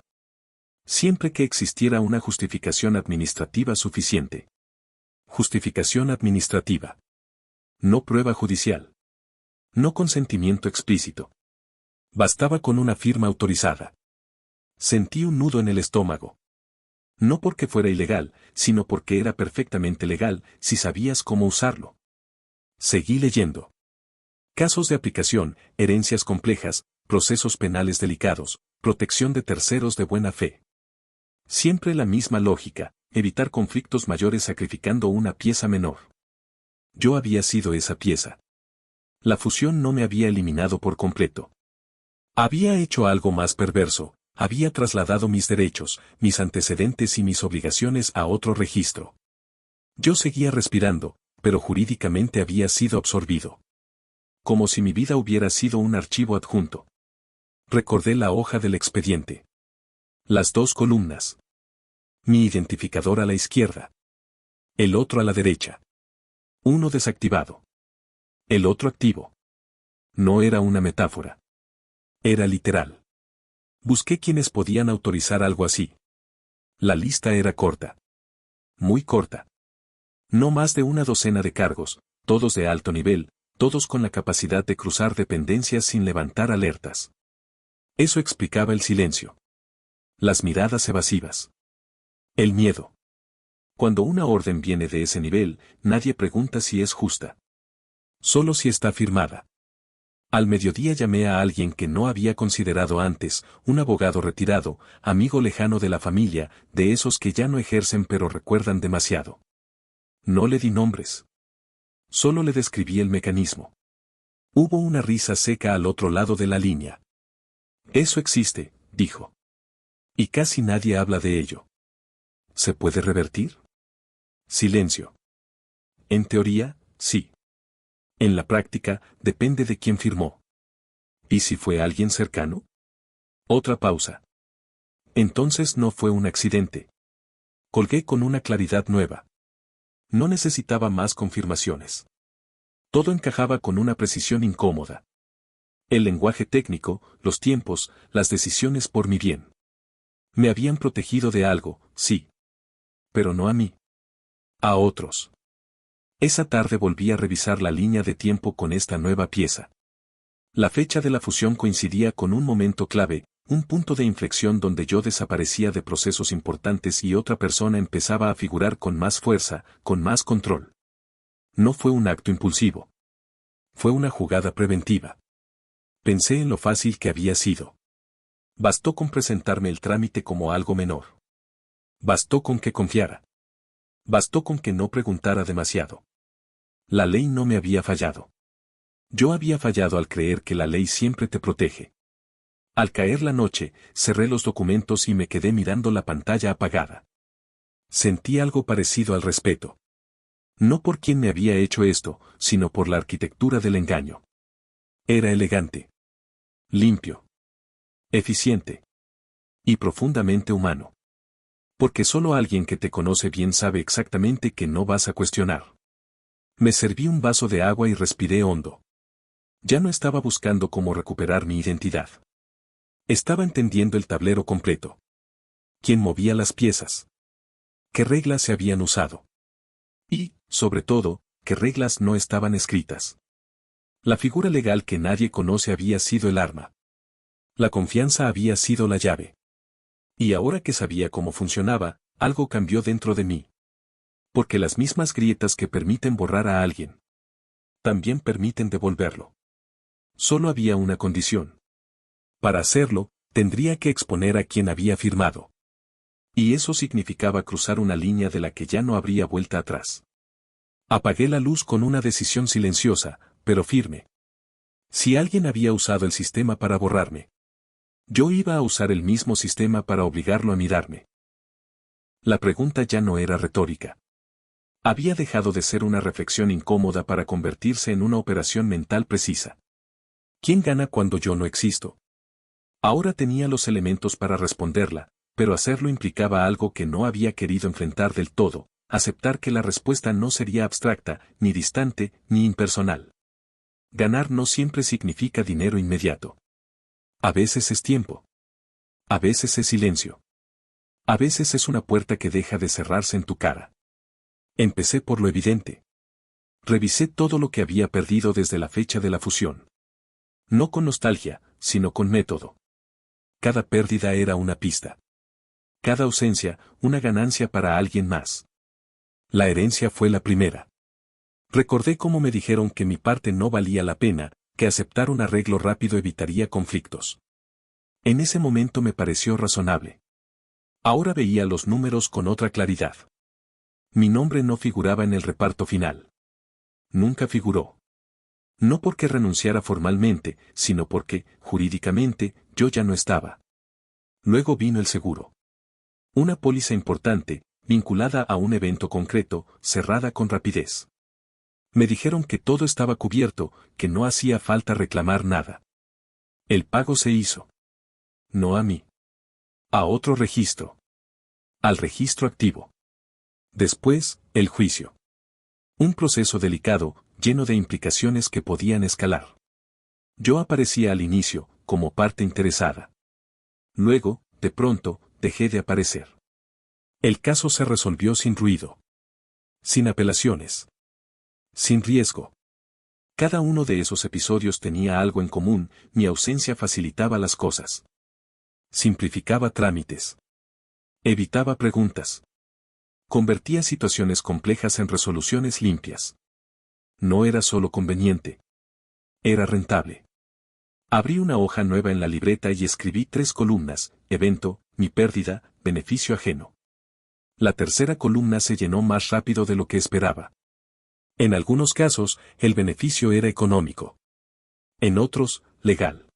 Siempre que existiera una justificación administrativa suficiente. Justificación administrativa. No prueba judicial. No consentimiento explícito. Bastaba con una firma autorizada. Sentí un nudo en el estómago. No porque fuera ilegal, sino porque era perfectamente legal, si sabías cómo usarlo. Seguí leyendo. Casos de aplicación, herencias complejas, procesos penales delicados, protección de terceros de buena fe. Siempre la misma lógica, evitar conflictos mayores sacrificando una pieza menor. Yo había sido esa pieza. La fusión no me había eliminado por completo. Había hecho algo más perverso, había trasladado mis derechos, mis antecedentes y mis obligaciones a otro registro. Yo seguía respirando, pero jurídicamente había sido absorbido. Como si mi vida hubiera sido un archivo adjunto. Recordé la hoja del expediente. Las dos columnas. Mi identificador a la izquierda. El otro a la derecha. Uno desactivado. El otro activo. No era una metáfora. Era literal. Busqué quienes podían autorizar algo así. La lista era corta. Muy corta. No más de una docena de cargos, todos de alto nivel, todos con la capacidad de cruzar dependencias sin levantar alertas. Eso explicaba el silencio. Las miradas evasivas. El miedo. Cuando una orden viene de ese nivel, nadie pregunta si es justa. Solo si está firmada. Al mediodía llamé a alguien que no había considerado antes, un abogado retirado, amigo lejano de la familia, de esos que ya no ejercen pero recuerdan demasiado. No le di nombres. Solo le describí el mecanismo. Hubo una risa seca al otro lado de la línea. Eso existe, dijo. Y casi nadie habla de ello. ¿Se puede revertir? Silencio. En teoría, sí. En la práctica, depende de quién firmó. ¿Y si fue alguien cercano? Otra pausa. Entonces no fue un accidente. Colgué con una claridad nueva. No necesitaba más confirmaciones. Todo encajaba con una precisión incómoda. El lenguaje técnico, los tiempos, las decisiones por mi bien. Me habían protegido de algo, sí. Pero no a mí. A otros. Esa tarde volví a revisar la línea de tiempo con esta nueva pieza. La fecha de la fusión coincidía con un momento clave, un punto de inflexión donde yo desaparecía de procesos importantes y otra persona empezaba a figurar con más fuerza, con más control. No fue un acto impulsivo. Fue una jugada preventiva. Pensé en lo fácil que había sido. Bastó con presentarme el trámite como algo menor. Bastó con que confiara. Bastó con que no preguntara demasiado. La ley no me había fallado. Yo había fallado al creer que la ley siempre te protege. Al caer la noche, cerré los documentos y me quedé mirando la pantalla apagada. Sentí algo parecido al respeto. No por quien me había hecho esto, sino por la arquitectura del engaño. Era elegante. Limpio. Eficiente. Y profundamente humano. Porque solo alguien que te conoce bien sabe exactamente que no vas a cuestionar. Me serví un vaso de agua y respiré hondo. Ya no estaba buscando cómo recuperar mi identidad. Estaba entendiendo el tablero completo. ¿Quién movía las piezas? ¿Qué reglas se habían usado? Y, sobre todo, ¿qué reglas no estaban escritas? La figura legal que nadie conoce había sido el arma. La confianza había sido la llave. Y ahora que sabía cómo funcionaba, algo cambió dentro de mí. Porque las mismas grietas que permiten borrar a alguien, también permiten devolverlo. Solo había una condición. Para hacerlo, tendría que exponer a quien había firmado. Y eso significaba cruzar una línea de la que ya no habría vuelta atrás. Apagué la luz con una decisión silenciosa, pero firme. Si alguien había usado el sistema para borrarme, yo iba a usar el mismo sistema para obligarlo a mirarme. La pregunta ya no era retórica. Había dejado de ser una reflexión incómoda para convertirse en una operación mental precisa. ¿Quién gana cuando yo no existo? Ahora tenía los elementos para responderla, pero hacerlo implicaba algo que no había querido enfrentar del todo, aceptar que la respuesta no sería abstracta, ni distante, ni impersonal. Ganar no siempre significa dinero inmediato. A veces es tiempo. A veces es silencio. A veces es una puerta que deja de cerrarse en tu cara. Empecé por lo evidente. Revisé todo lo que había perdido desde la fecha de la fusión. No con nostalgia, sino con método. Cada pérdida era una pista. Cada ausencia, una ganancia para alguien más. La herencia fue la primera. Recordé cómo me dijeron que mi parte no valía la pena, que aceptar un arreglo rápido evitaría conflictos. En ese momento me pareció razonable. Ahora veía los números con otra claridad. Mi nombre no figuraba en el reparto final. Nunca figuró. No porque renunciara formalmente, sino porque, jurídicamente, yo ya no estaba. Luego vino el seguro. Una póliza importante, vinculada a un evento concreto, cerrada con rapidez. Me dijeron que todo estaba cubierto, que no hacía falta reclamar nada. El pago se hizo. No a mí. A otro registro. Al registro activo. Después, el juicio. Un proceso delicado, lleno de implicaciones que podían escalar. Yo aparecía al inicio, como parte interesada. Luego, de pronto, dejé de aparecer. El caso se resolvió sin ruido. Sin apelaciones. Sin riesgo. Cada uno de esos episodios tenía algo en común, mi ausencia facilitaba las cosas. Simplificaba trámites. Evitaba preguntas. Convertía situaciones complejas en resoluciones limpias. No era solo conveniente. Era rentable. Abrí una hoja nueva en la libreta y escribí 3 columnas: evento, mi pérdida, beneficio ajeno. La tercera columna se llenó más rápido de lo que esperaba. En algunos casos, el beneficio era económico. En otros, legal.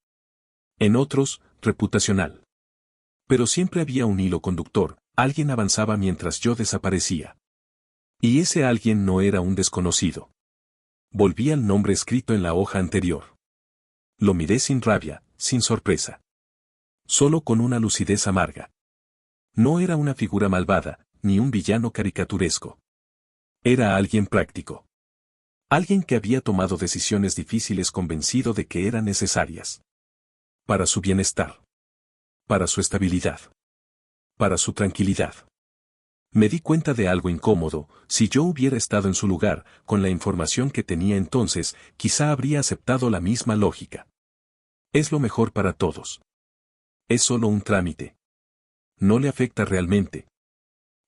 En otros, reputacional. Pero siempre había un hilo conductor, alguien avanzaba mientras yo desaparecía. Y ese alguien no era un desconocido. Volví al nombre escrito en la hoja anterior. Lo miré sin rabia, sin sorpresa. Solo con una lucidez amarga. No era una figura malvada, ni un villano caricaturesco. Era alguien práctico. Alguien que había tomado decisiones difíciles convencido de que eran necesarias. Para su bienestar. Para su estabilidad. Para su tranquilidad. Me di cuenta de algo incómodo, si yo hubiera estado en su lugar, con la información que tenía entonces, quizá habría aceptado la misma lógica. Es lo mejor para todos. Es solo un trámite. No le afecta realmente.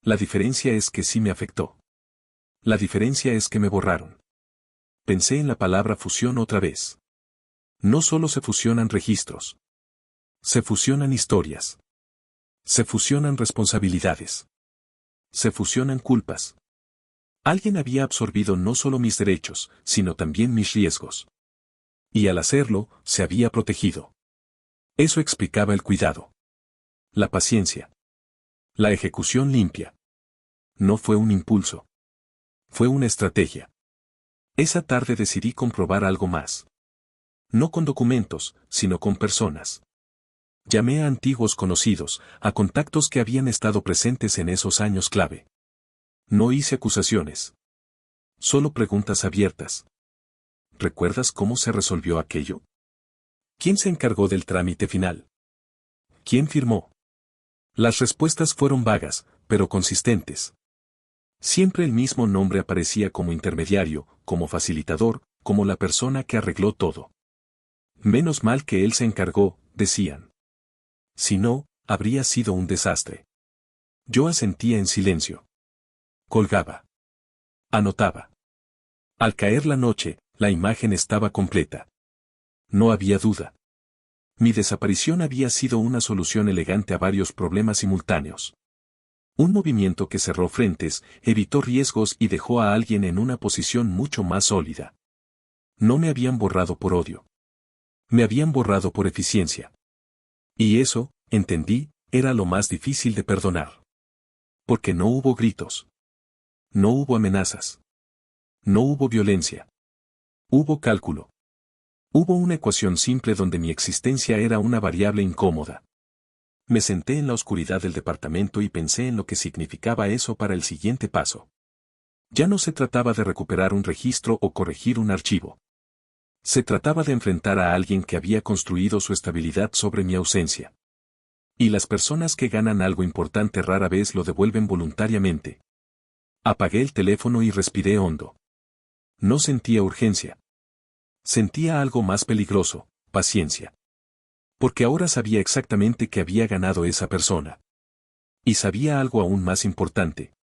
La diferencia es que sí me afectó. La diferencia es que me borraron. Pensé en la palabra fusión otra vez. No solo se fusionan registros. Se fusionan historias. Se fusionan responsabilidades. Se fusionan culpas. Alguien había absorbido no solo mis derechos, sino también mis riesgos. Y al hacerlo, se había protegido. Eso explicaba el cuidado. La paciencia. La ejecución limpia. No fue un impulso. Fue una estrategia. Esa tarde decidí comprobar algo más. No con documentos, sino con personas. Llamé a antiguos conocidos, a contactos que habían estado presentes en esos años clave. No hice acusaciones. Solo preguntas abiertas. ¿Recuerdas cómo se resolvió aquello? ¿Quién se encargó del trámite final? ¿Quién firmó? Las respuestas fueron vagas, pero consistentes. Siempre el mismo nombre aparecía como intermediario, como facilitador, como la persona que arregló todo. Menos mal que él se encargó, decían. Si no, habría sido un desastre. Yo asentía en silencio. Colgaba. Anotaba. Al caer la noche, la imagen estaba completa. No había duda. Mi desaparición había sido una solución elegante a varios problemas simultáneos. Un movimiento que cerró frentes, evitó riesgos y dejó a alguien en una posición mucho más sólida. No me habían borrado por odio. Me habían borrado por eficiencia. Y eso, entendí, era lo más difícil de perdonar. Porque no hubo gritos. No hubo amenazas. No hubo violencia. Hubo cálculo. Hubo una ecuación simple donde mi existencia era una variable incómoda. Me senté en la oscuridad del departamento y pensé en lo que significaba eso para el siguiente paso. Ya no se trataba de recuperar un registro o corregir un archivo. Se trataba de enfrentar a alguien que había construido su estabilidad sobre mi ausencia. Y las personas que ganan algo importante rara vez lo devuelven voluntariamente. Apagué el teléfono y respiré hondo. No sentía urgencia. Sentía algo más peligroso, paciencia. Porque ahora sabía exactamente que había ganado esa persona. Y sabía algo aún más importante.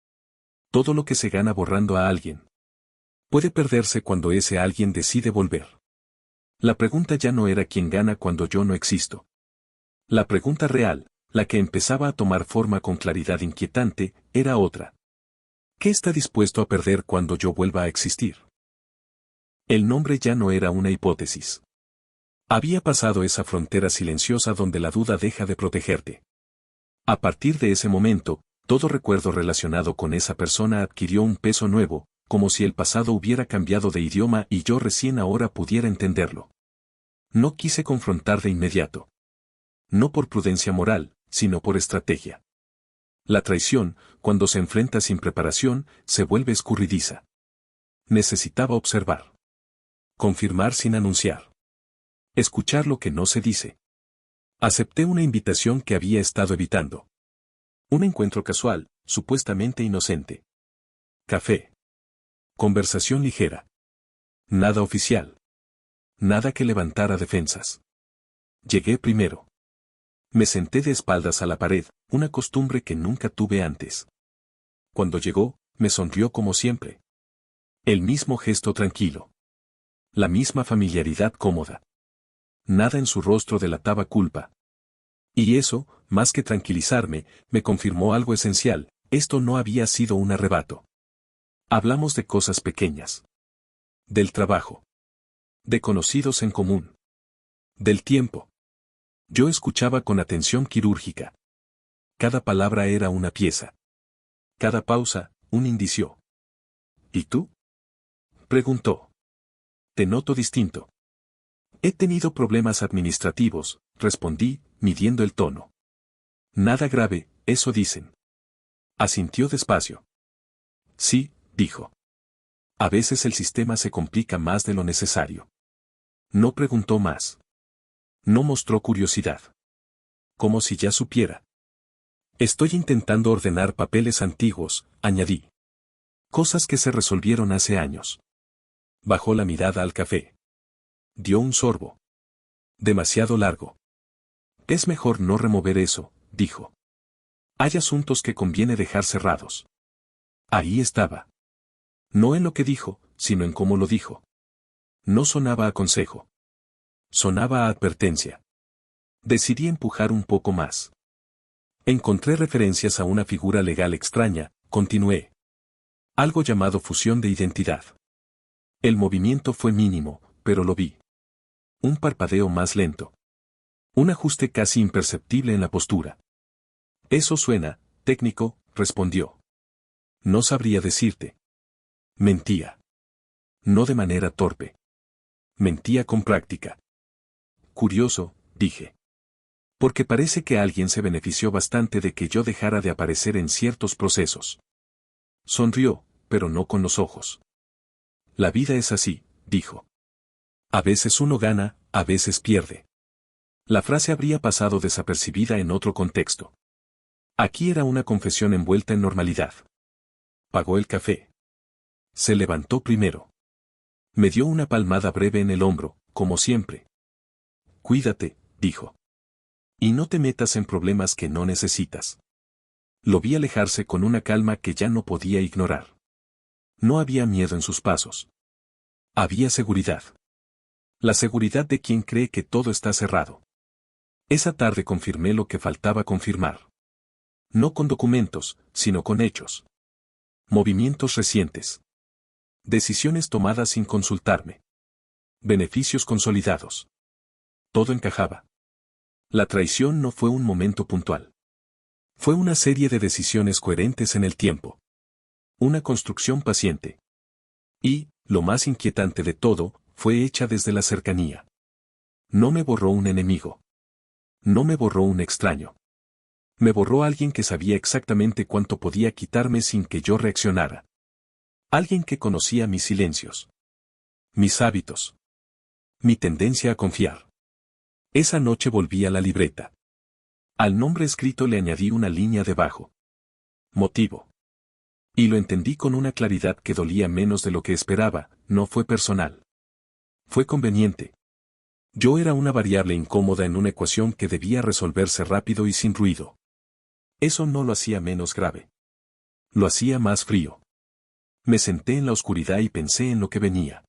Todo lo que se gana borrando a alguien puede perderse cuando ese alguien decide volver. La pregunta ya no era quién gana cuando yo no existo. La pregunta real, la que empezaba a tomar forma con claridad inquietante, era otra. ¿Qué está dispuesto a perder cuando yo vuelva a existir? El nombre ya no era una hipótesis. Había pasado esa frontera silenciosa donde la duda deja de protegerte. A partir de ese momento, todo recuerdo relacionado con esa persona adquirió un peso nuevo, como si el pasado hubiera cambiado de idioma y yo recién ahora pudiera entenderlo. No quise confrontar de inmediato. No por prudencia moral, sino por estrategia. La traición, cuando se enfrenta sin preparación, se vuelve escurridiza. Necesitaba observar. Confirmar sin anunciar. Escuchar lo que no se dice. Acepté una invitación que había estado evitando. Un encuentro casual, supuestamente inocente. Café. Conversación ligera. Nada oficial. Nada que levantara defensas. Llegué primero. Me senté de espaldas a la pared, una costumbre que nunca tuve antes. Cuando llegó, me sonrió como siempre. El mismo gesto tranquilo. La misma familiaridad cómoda. Nada en su rostro delataba culpa. Y eso, más que tranquilizarme, me confirmó algo esencial: esto no había sido un arrebato. Hablamos de cosas pequeñas. Del trabajo. De conocidos en común. Del tiempo. Yo escuchaba con atención quirúrgica. Cada palabra era una pieza. Cada pausa, un indicio. ¿Y tú? Preguntó. Te noto distinto. He tenido problemas administrativos, respondí, midiendo el tono. Nada grave, eso dicen. Asintió despacio. Sí, dijo. A veces el sistema se complica más de lo necesario. No preguntó más. No mostró curiosidad. Como si ya supiera. Estoy intentando ordenar papeles antiguos, añadí. Cosas que se resolvieron hace años. Bajó la mirada al café. Dio un sorbo. Demasiado largo. Es mejor no remover eso, dijo. Hay asuntos que conviene dejar cerrados. Ahí estaba. No en lo que dijo, sino en cómo lo dijo. No sonaba a consejo. Sonaba a advertencia. Decidí empujar un poco más. Encontré referencias a una figura legal extraña, continué. Algo llamado fusión de identidad. El movimiento fue mínimo, pero lo vi. Un parpadeo más lento. Un ajuste casi imperceptible en la postura. Eso suena, técnico, respondió. No sabría decirte. Mentía. No de manera torpe. Mentía con práctica. Curioso, dije. Porque parece que alguien se benefició bastante de que yo dejara de aparecer en ciertos procesos. Sonrió, pero no con los ojos. La vida es así, dijo. A veces uno gana, a veces pierde. La frase habría pasado desapercibida en otro contexto. Aquí era una confesión envuelta en normalidad. Pagó el café. Se levantó primero. Me dio una palmada breve en el hombro, como siempre. Cuídate, dijo. Y no te metas en problemas que no necesitas. Lo vi alejarse con una calma que ya no podía ignorar. No había miedo en sus pasos. Había seguridad. La seguridad de quien cree que todo está cerrado. Esa tarde confirmé lo que faltaba confirmar. No con documentos, sino con hechos. Movimientos recientes. Decisiones tomadas sin consultarme. Beneficios consolidados. Todo encajaba. La traición no fue un momento puntual. Fue una serie de decisiones coherentes en el tiempo. Una construcción paciente. Y, lo más inquietante de todo, fue hecha desde la cercanía. No me borró un enemigo. No me borró un extraño. Me borró alguien que sabía exactamente cuánto podía quitarme sin que yo reaccionara. Alguien que conocía mis silencios. Mis hábitos. Mi tendencia a confiar. Esa noche volví a la libreta. Al nombre escrito le añadí una línea debajo. Motivo. Y lo entendí con una claridad que dolía menos de lo que esperaba, no fue personal. Fue conveniente. Yo era una variable incómoda en una ecuación que debía resolverse rápido y sin ruido. Eso no lo hacía menos grave. Lo hacía más frío. Me senté en la oscuridad y pensé en lo que venía.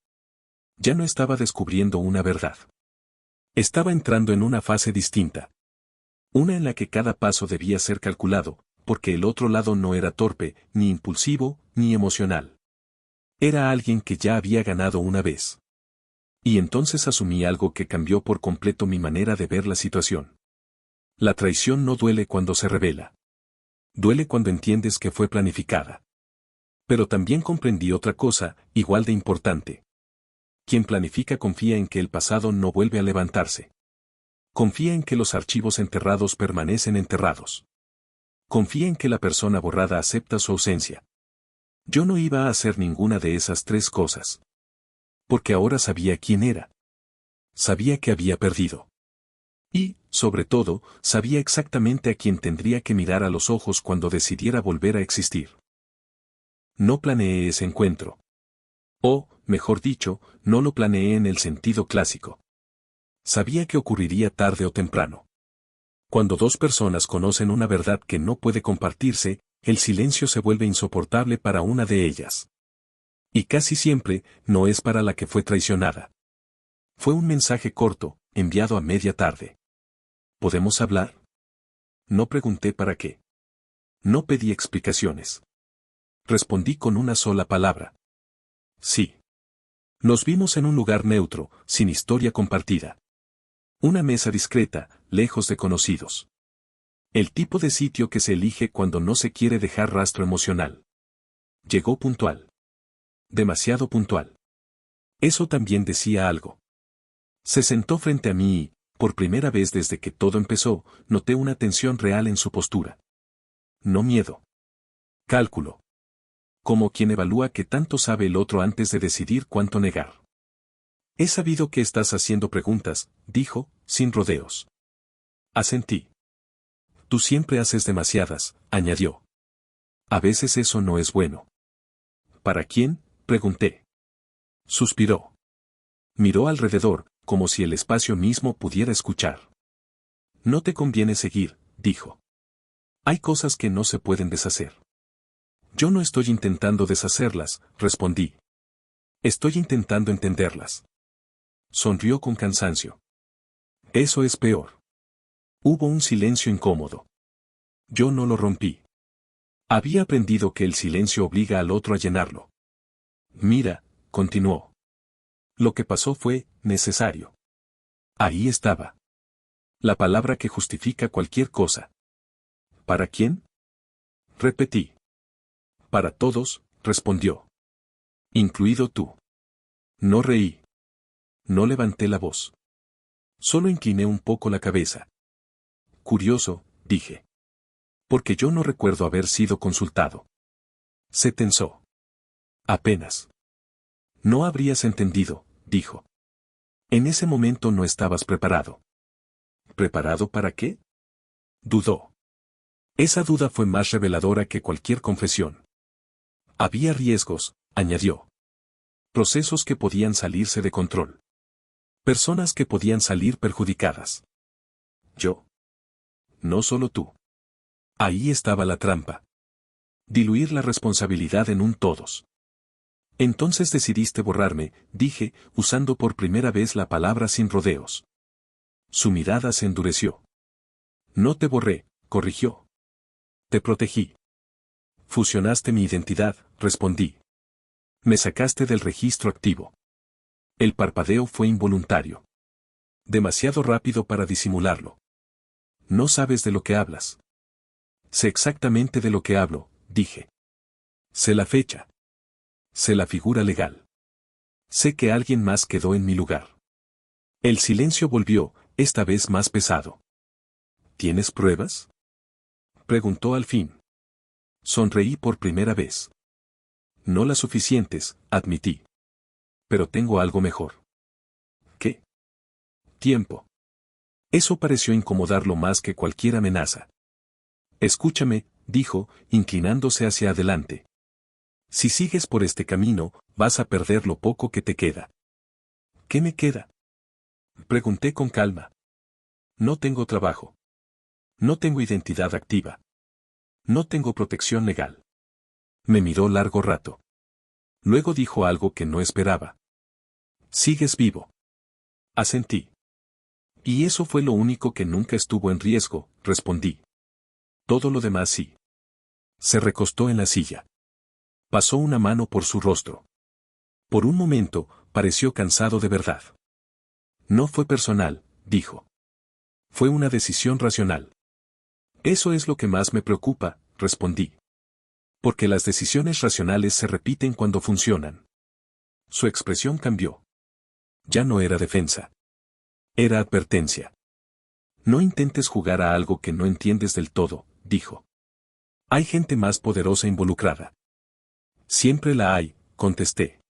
Ya no estaba descubriendo una verdad. Estaba entrando en una fase distinta. Una en la que cada paso debía ser calculado, porque el otro lado no era torpe, ni impulsivo, ni emocional. Era alguien que ya había ganado una vez. Y entonces asumí algo que cambió por completo mi manera de ver la situación. La traición no duele cuando se revela. Duele cuando entiendes que fue planificada. Pero también comprendí otra cosa, igual de importante. Quien planifica confía en que el pasado no vuelve a levantarse. Confía en que los archivos enterrados permanecen enterrados. Confía en que la persona borrada acepta su ausencia. Yo no iba a hacer ninguna de esas tres cosas. Porque ahora sabía quién era. Sabía que había perdido. Y, sobre todo, sabía exactamente a quién tendría que mirar a los ojos cuando decidiera volver a existir. No planeé ese encuentro. O, mejor dicho, no lo planeé en el sentido clásico. Sabía que ocurriría tarde o temprano. Cuando dos personas conocen una verdad que no puede compartirse, el silencio se vuelve insoportable para una de ellas. Y casi siempre, no es para la que fue traicionada. Fue un mensaje corto, enviado a media tarde. ¿Podemos hablar? No pregunté para qué. No pedí explicaciones. Respondí con una sola palabra. Sí. Nos vimos en un lugar neutro, sin historia compartida. Una mesa discreta, lejos de conocidos. El tipo de sitio que se elige cuando no se quiere dejar rastro emocional. Llegó puntual. Demasiado puntual. Eso también decía algo. Se sentó frente a mí y, por primera vez desde que todo empezó, noté una tensión real en su postura. No miedo. Cálculo. Como quien evalúa qué tanto sabe el otro antes de decidir cuánto negar. He sabido que estás haciendo preguntas, dijo, sin rodeos. Asentí. Tú siempre haces demasiadas, añadió. A veces eso no es bueno. ¿Para quién?, pregunté. Suspiró. Miró alrededor, como si el espacio mismo pudiera escuchar. No te conviene seguir, dijo. Hay cosas que no se pueden deshacer. Yo no estoy intentando deshacerlas, respondí. Estoy intentando entenderlas. Sonrió con cansancio. Eso es peor. Hubo un silencio incómodo. Yo no lo rompí. Había aprendido que el silencio obliga al otro a llenarlo. Mira, continuó. Lo que pasó fue necesario. Ahí estaba. La palabra que justifica cualquier cosa. ¿Para quién?, repetí. Para todos, respondió. Incluido tú. No reí. No levanté la voz. Solo incliné un poco la cabeza. Curioso, dije. Porque yo no recuerdo haber sido consultado. Se tensó. Apenas. No habrías entendido, dijo. En ese momento no estabas preparado. ¿Preparado para qué?, dudó. Esa duda fue más reveladora que cualquier confesión. Había riesgos, añadió. Procesos que podían salirse de control. Personas que podían salir perjudicadas. Yo. No solo tú. Ahí estaba la trampa. Diluir la responsabilidad en un todos. Entonces decidiste borrarme, dije, usando por primera vez la palabra sin rodeos. Su mirada se endureció. No te borré, corrigió. Te protegí. Fusionaste mi identidad, respondí. Me sacaste del registro activo. El parpadeo fue involuntario. Demasiado rápido para disimularlo. No sabes de lo que hablas. Sé exactamente de lo que hablo, dije. Sé la fecha. Sé la figura legal. Sé que alguien más quedó en mi lugar. El silencio volvió, esta vez más pesado. ¿Tienes pruebas?, preguntó al fin. Sonreí por primera vez. No las suficientes, admití. Pero tengo algo mejor. ¿Qué? Tiempo. Eso pareció incomodarlo más que cualquier amenaza. Escúchame, dijo, inclinándose hacia adelante. Si sigues por este camino, vas a perder lo poco que te queda. ¿Qué me queda?, pregunté con calma. No tengo trabajo. No tengo identidad activa. No tengo protección legal. Me miró largo rato. Luego dijo algo que no esperaba. Sigues vivo. Asentí. Y eso fue lo único que nunca estuvo en riesgo, respondí. Todo lo demás sí. Se recostó en la silla. Pasó una mano por su rostro. Por un momento, pareció cansado de verdad. No fue personal, dijo. Fue una decisión racional. Eso es lo que más me preocupa, respondí. Porque las decisiones racionales se repiten cuando funcionan. Su expresión cambió. Ya no era defensa. Era advertencia. No intentes jugar a algo que no entiendes del todo, dijo. Hay gente más poderosa involucrada. Siempre la hay, contesté.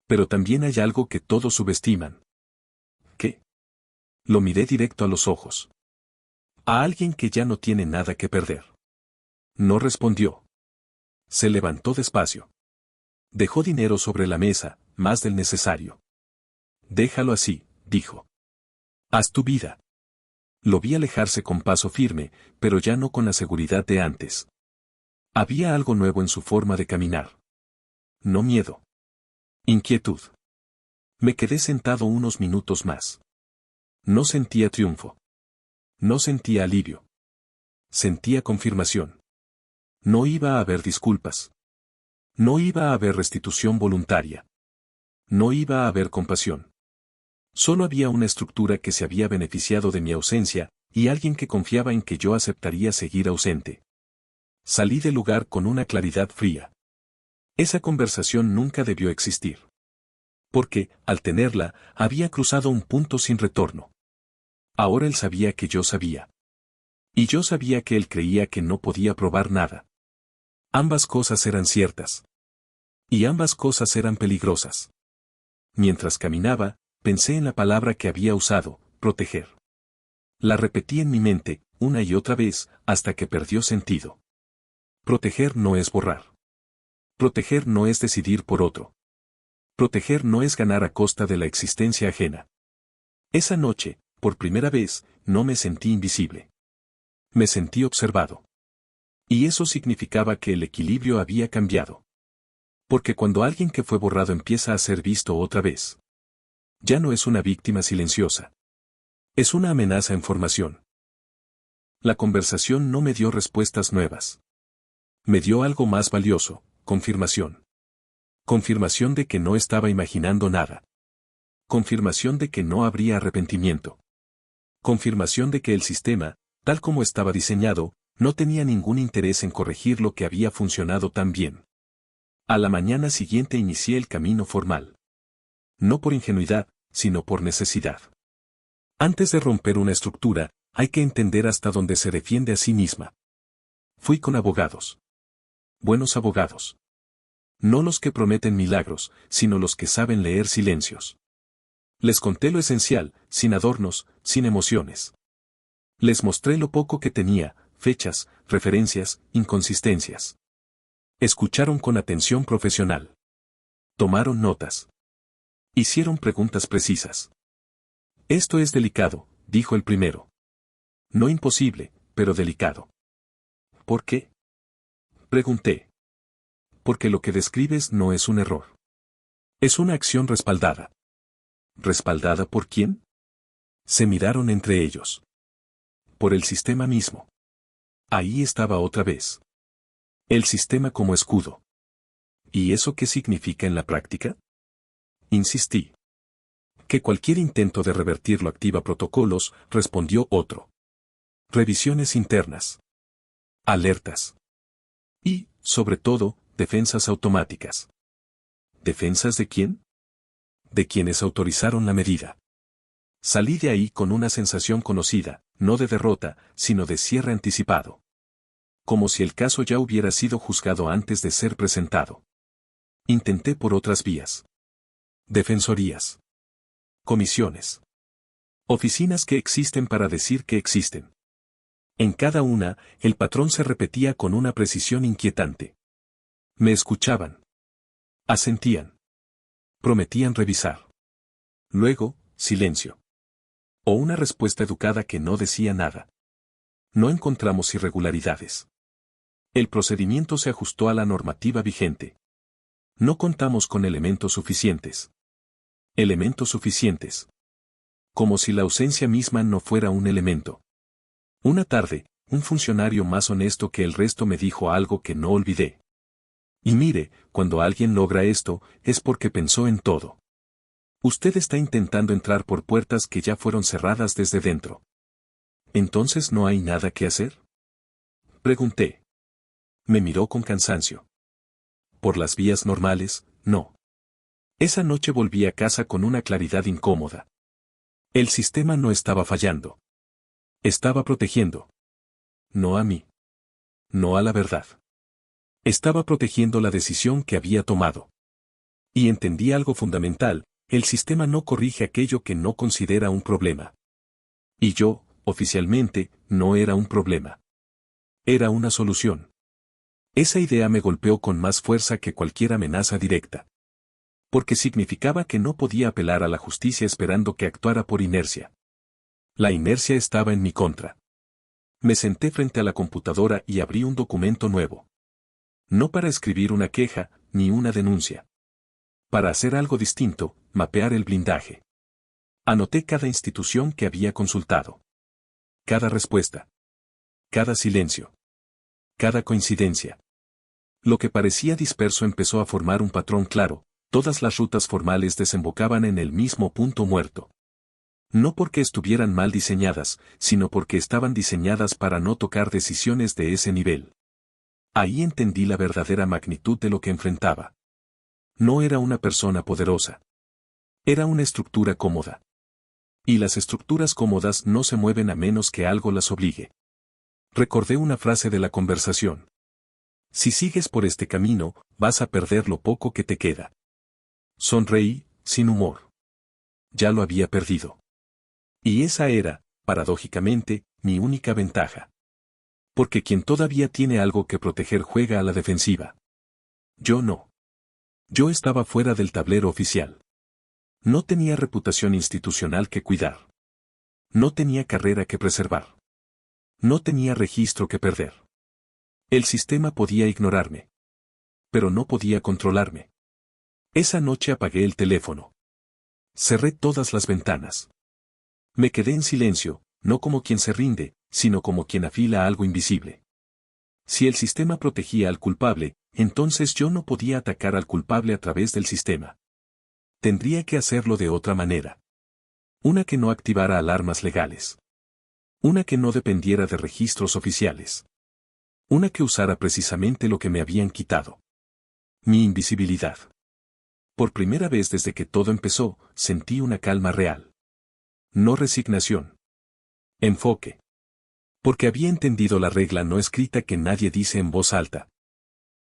Pero también hay algo que todos subestiman. ¿Qué? Lo miré directo a los ojos. A alguien que ya no tiene nada que perder. No respondió. Se levantó despacio. Dejó dinero sobre la mesa, más del necesario. Déjalo así, dijo. Haz tu vida. Lo vi alejarse con paso firme, pero ya no con la seguridad de antes. Había algo nuevo en su forma de caminar. No miedo. Inquietud. Me quedé sentado unos minutos más. No sentía triunfo. No sentía alivio. Sentía confirmación. No iba a haber disculpas. No iba a haber restitución voluntaria. No iba a haber compasión. Solo había una estructura que se había beneficiado de mi ausencia, y alguien que confiaba en que yo aceptaría seguir ausente. Salí del lugar con una claridad fría. Esa conversación nunca debió existir. Porque, al tenerla, había cruzado un punto sin retorno. Ahora él sabía que yo sabía. Y yo sabía que él creía que no podía probar nada. Ambas cosas eran ciertas. Y ambas cosas eran peligrosas. Mientras caminaba, pensé en la palabra que había usado, proteger. La repetí en mi mente, una y otra vez, hasta que perdió sentido. Proteger no es borrar. Proteger no es decidir por otro. Proteger no es ganar a costa de la existencia ajena. Esa noche, por primera vez, no me sentí invisible. Me sentí observado. Y eso significaba que el equilibrio había cambiado. Porque cuando alguien que fue borrado empieza a ser visto otra vez, ya no es una víctima silenciosa. Es una amenaza en formación. La conversación no me dio respuestas nuevas. Me dio algo más valioso, confirmación. Confirmación de que no estaba imaginando nada. Confirmación de que no habría arrepentimiento. Confirmación de que el sistema, tal como estaba diseñado, no tenía ningún interés en corregir lo que había funcionado tan bien. A la mañana siguiente inicié el camino formal. No por ingenuidad, sino por necesidad. Antes de romper una estructura, hay que entender hasta dónde se defiende a sí misma. Fui con abogados. Buenos abogados. No los que prometen milagros, sino los que saben leer silencios. Les conté lo esencial, sin adornos, sin emociones. Les mostré lo poco que tenía, fechas, referencias, inconsistencias. Escucharon con atención profesional. Tomaron notas. Hicieron preguntas precisas. Esto es delicado, dijo el primero. No imposible, pero delicado. ¿Por qué? Pregunté. Porque lo que describes no es un error. Es una acción respaldada. ¿Respaldada por quién? Se miraron entre ellos. Por el sistema mismo. Ahí estaba otra vez. El sistema como escudo. ¿Y eso qué significa en la práctica? Insistí. Que cualquier intento de revertirlo activa protocolos, respondió otro. Revisiones internas. Alertas. Y, sobre todo, defensas automáticas. ¿Defensas de quién? De quienes autorizaron la medida. Salí de ahí con una sensación conocida, no de derrota, sino de cierre anticipado. Como si el caso ya hubiera sido juzgado antes de ser presentado. Intenté por otras vías. Defensorías. Comisiones. Oficinas que existen para decir que existen. En cada una, el patrón se repetía con una precisión inquietante. Me escuchaban. Asentían. Prometían revisar. Luego, silencio. O una respuesta educada que no decía nada. No encontramos irregularidades. El procedimiento se ajustó a la normativa vigente. No contamos con elementos suficientes. Elementos suficientes. Como si la ausencia misma no fuera un elemento. Una tarde, un funcionario más honesto que el resto me dijo algo que no olvidé. Y mire, cuando alguien logra esto, es porque pensó en todo. Usted está intentando entrar por puertas que ya fueron cerradas desde dentro. ¿Entonces no hay nada que hacer? Pregunté. Me miró con cansancio. Por las vías normales, no. Esa noche volví a casa con una claridad incómoda. El sistema no estaba fallando. Estaba protegiendo. No a mí. No a la verdad. Estaba protegiendo la decisión que había tomado. Y entendí algo fundamental, el sistema no corrige aquello que no considera un problema. Y yo, oficialmente, no era un problema. Era una solución. Esa idea me golpeó con más fuerza que cualquier amenaza directa. Porque significaba que no podía apelar a la justicia esperando que actuara por inercia. La inercia estaba en mi contra. Me senté frente a la computadora y abrí un documento nuevo. No para escribir una queja, ni una denuncia. Para hacer algo distinto, mapear el blindaje. Anoté cada institución que había consultado. Cada respuesta. Cada silencio. Cada coincidencia. Lo que parecía disperso empezó a formar un patrón claro, todas las rutas formales desembocaban en el mismo punto muerto. No porque estuvieran mal diseñadas, sino porque estaban diseñadas para no tocar decisiones de ese nivel. Ahí entendí la verdadera magnitud de lo que enfrentaba. No era una persona poderosa. Era una estructura cómoda. Y las estructuras cómodas no se mueven a menos que algo las obligue. Recordé una frase de la conversación. Si sigues por este camino, vas a perder lo poco que te queda. Sonreí, sin humor. Ya lo había perdido. Y esa era, paradójicamente, mi única ventaja. Porque quien todavía tiene algo que proteger juega a la defensiva. Yo no. Yo estaba fuera del tablero oficial. No tenía reputación institucional que cuidar. No tenía carrera que preservar. No tenía registro que perder. El sistema podía ignorarme. Pero no podía controlarme. Esa noche apagué el teléfono. Cerré todas las ventanas. Me quedé en silencio, no como quien se rinde, sino como quien afila algo invisible. Si el sistema protegía al culpable, entonces yo no podía atacar al culpable a través del sistema. Tendría que hacerlo de otra manera. Una que no activara alarmas legales. Una que no dependiera de registros oficiales. Una que usara precisamente lo que me habían quitado. Mi invisibilidad. Por primera vez desde que todo empezó, sentí una calma real. No resignación. Enfoque. Porque había entendido la regla no escrita que nadie dice en voz alta.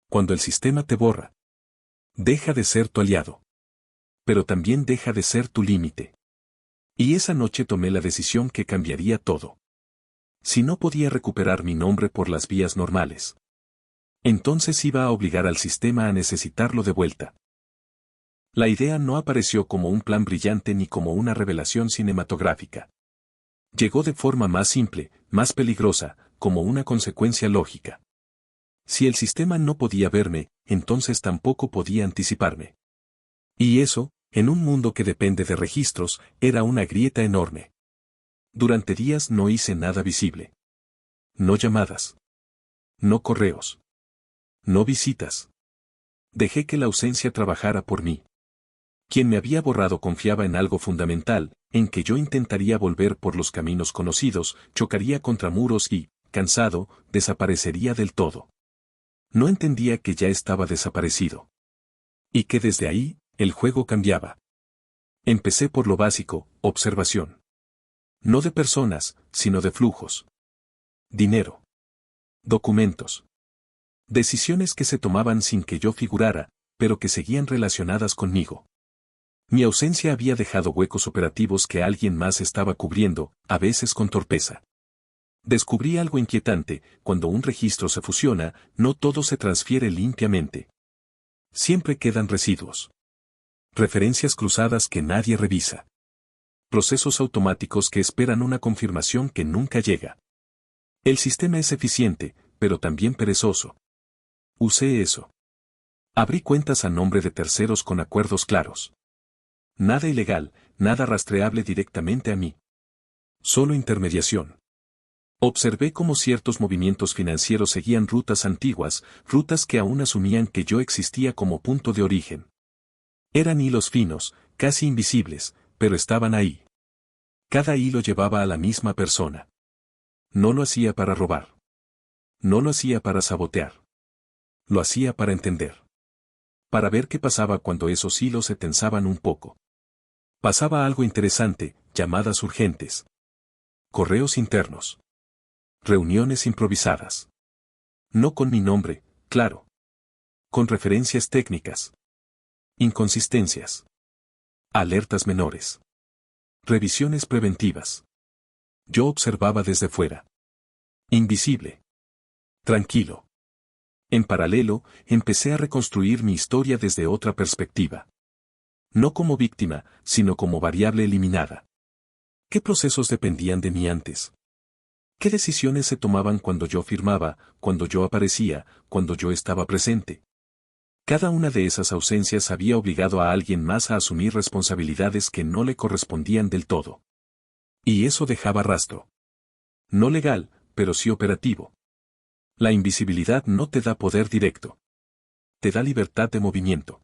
Cuando el sistema te borra, deja de ser tu aliado. Pero también deja de ser tu límite. Y esa noche tomé la decisión que cambiaría todo. Si no podía recuperar mi nombre por las vías normales, entonces iba a obligar al sistema a necesitarlo de vuelta. La idea no apareció como un plan brillante ni como una revelación cinematográfica. Llegó de forma más simple, más peligrosa, como una consecuencia lógica. Si el sistema no podía verme, entonces tampoco podía anticiparme. Y eso, en un mundo que depende de registros, era una grieta enorme. Durante días no hice nada visible. No llamadas. No correos. No visitas. Dejé que la ausencia trabajara por mí. Quien me había borrado confiaba en algo fundamental, en que yo intentaría volver por los caminos conocidos, chocaría contra muros y, cansado, desaparecería del todo. No entendía que ya estaba desaparecido. Y que desde ahí, el juego cambiaba. Empecé por lo básico, observación. No de personas, sino de flujos. Dinero. Documentos. Decisiones que se tomaban sin que yo figurara, pero que seguían relacionadas conmigo. Mi ausencia había dejado huecos operativos que alguien más estaba cubriendo, a veces con torpeza. Descubrí algo inquietante: cuando un registro se fusiona, no todo se transfiere limpiamente. Siempre quedan residuos. Referencias cruzadas que nadie revisa. Procesos automáticos que esperan una confirmación que nunca llega. El sistema es eficiente, pero también perezoso. Usé eso. Abrí cuentas a nombre de terceros con acuerdos claros. Nada ilegal, nada rastreable directamente a mí. Solo intermediación. Observé cómo ciertos movimientos financieros seguían rutas antiguas, rutas que aún asumían que yo existía como punto de origen. Eran hilos finos, casi invisibles, pero estaban ahí. Cada hilo llevaba a la misma persona. No lo hacía para robar. No lo hacía para sabotear. Lo hacía para entender. Para ver qué pasaba cuando esos hilos se tensaban un poco. Pasaba algo interesante: llamadas urgentes. Correos internos. Reuniones improvisadas. No con mi nombre, claro. Con referencias técnicas. Inconsistencias. Alertas menores. Revisiones preventivas. Yo observaba desde fuera. Invisible. Tranquilo. En paralelo, empecé a reconstruir mi historia desde otra perspectiva. No como víctima, sino como variable eliminada. ¿Qué procesos dependían de mí antes? ¿Qué decisiones se tomaban cuando yo firmaba, cuando yo aparecía, cuando yo estaba presente? Cada una de esas ausencias había obligado a alguien más a asumir responsabilidades que no le correspondían del todo. Y eso dejaba rastro. No legal, pero sí operativo. La invisibilidad no te da poder directo. Te da libertad de movimiento.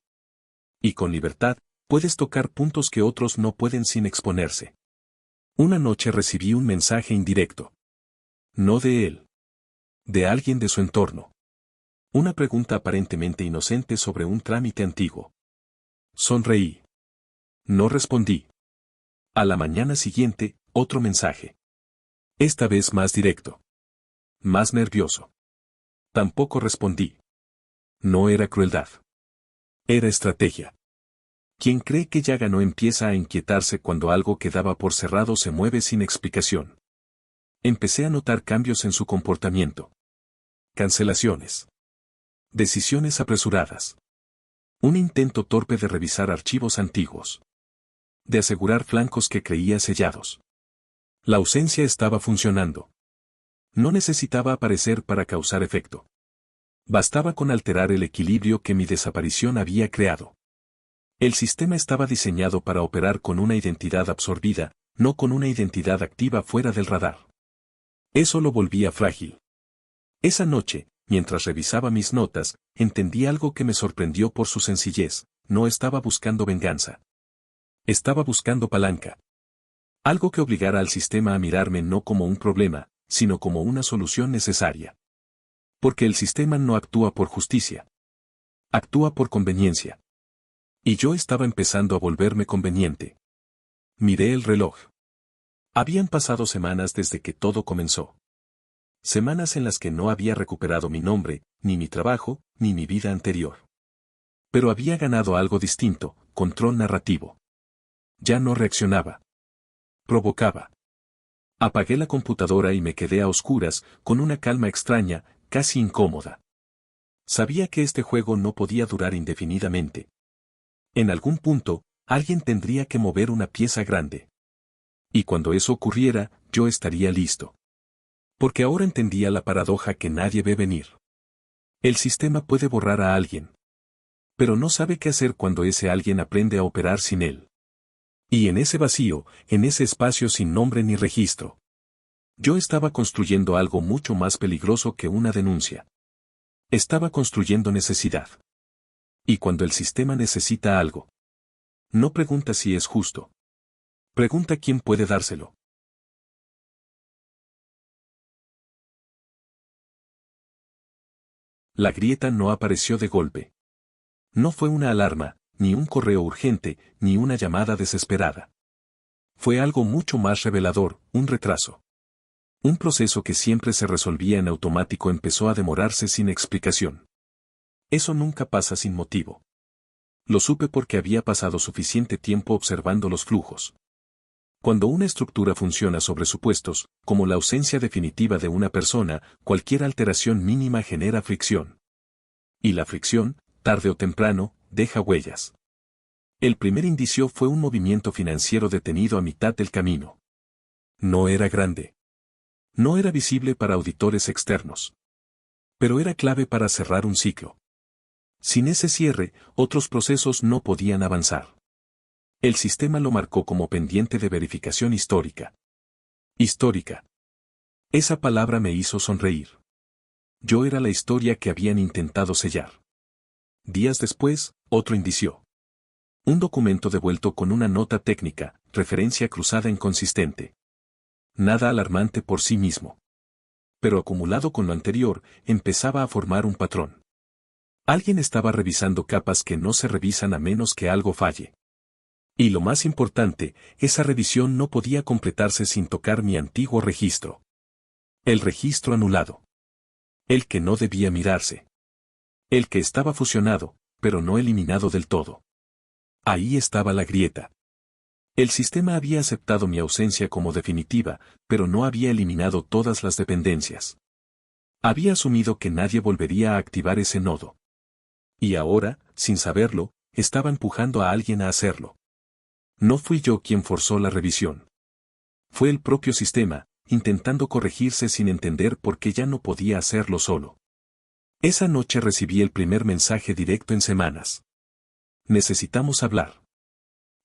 Y con libertad, puedes tocar puntos que otros no pueden sin exponerse. Una noche recibí un mensaje indirecto. No de él. De alguien de su entorno. Una pregunta aparentemente inocente sobre un trámite antiguo. Sonreí. No respondí. A la mañana siguiente, otro mensaje. Esta vez más directo. Más nervioso. Tampoco respondí. No era crueldad. Era estrategia. Quien cree que ya ganó empieza a inquietarse cuando algo que daba por cerrado se mueve sin explicación. Empecé a notar cambios en su comportamiento. Cancelaciones. Decisiones apresuradas. Un intento torpe de revisar archivos antiguos. De asegurar flancos que creía sellados. La ausencia estaba funcionando. No necesitaba aparecer para causar efecto. Bastaba con alterar el equilibrio que mi desaparición había creado. El sistema estaba diseñado para operar con una identidad absorbida, no con una identidad activa fuera del radar. Eso lo volvía frágil. Esa noche, mientras revisaba mis notas, entendí algo que me sorprendió por su sencillez. No estaba buscando venganza. Estaba buscando palanca. Algo que obligara al sistema a mirarme no como un problema, sino como una solución necesaria. Porque el sistema no actúa por justicia. Actúa por conveniencia. Y yo estaba empezando a volverme conveniente. Miré el reloj. Habían pasado semanas desde que todo comenzó. Semanas en las que no había recuperado mi nombre, ni mi trabajo, ni mi vida anterior. Pero había ganado algo distinto, control narrativo. Ya no reaccionaba. Provocaba. Apagué la computadora y me quedé a oscuras, con una calma extraña, casi incómoda. Sabía que este juego no podía durar indefinidamente. En algún punto, alguien tendría que mover una pieza grande. Y cuando eso ocurriera, yo estaría listo. Porque ahora entendía la paradoja que nadie ve venir. El sistema puede borrar a alguien. Pero no sabe qué hacer cuando ese alguien aprende a operar sin él. Y en ese vacío, en ese espacio sin nombre ni registro. Yo estaba construyendo algo mucho más peligroso que una denuncia. Estaba construyendo necesidad. Y cuando el sistema necesita algo, no pregunta si es justo. Pregunta quién puede dárselo. La grieta no apareció de golpe. No fue una alarma, ni un correo urgente, ni una llamada desesperada. Fue algo mucho más revelador, un retraso. Un proceso que siempre se resolvía en automático empezó a demorarse sin explicación. Eso nunca pasa sin motivo. Lo supe porque había pasado suficiente tiempo observando los flujos. Cuando una estructura funciona sobre supuestos, como la ausencia definitiva de una persona, cualquier alteración mínima genera fricción. Y la fricción, tarde o temprano, deja huellas. El primer indicio fue un movimiento financiero detenido a mitad del camino. No era grande. No era visible para auditores externos. Pero era clave para cerrar un ciclo. Sin ese cierre, otros procesos no podían avanzar. El sistema lo marcó como pendiente de verificación histórica. Histórica. Esa palabra me hizo sonreír. Yo era la historia que habían intentado sellar. Días después, otro indicio. Un documento devuelto con una nota técnica, referencia cruzada inconsistente. Nada alarmante por sí mismo. Pero acumulado con lo anterior, empezaba a formar un patrón. Alguien estaba revisando capas que no se revisan a menos que algo falle. Y lo más importante, esa revisión no podía completarse sin tocar mi antiguo registro. El registro anulado. El que no debía mirarse. El que estaba fusionado, pero no eliminado del todo. Ahí estaba la grieta. El sistema había aceptado mi ausencia como definitiva, pero no había eliminado todas las dependencias. Había asumido que nadie volvería a activar ese nodo. Y ahora, sin saberlo, estaba empujando a alguien a hacerlo. No fui yo quien forzó la revisión. Fue el propio sistema, intentando corregirse sin entender por qué ya no podía hacerlo solo. Esa noche recibí el primer mensaje directo en semanas. Necesitamos hablar.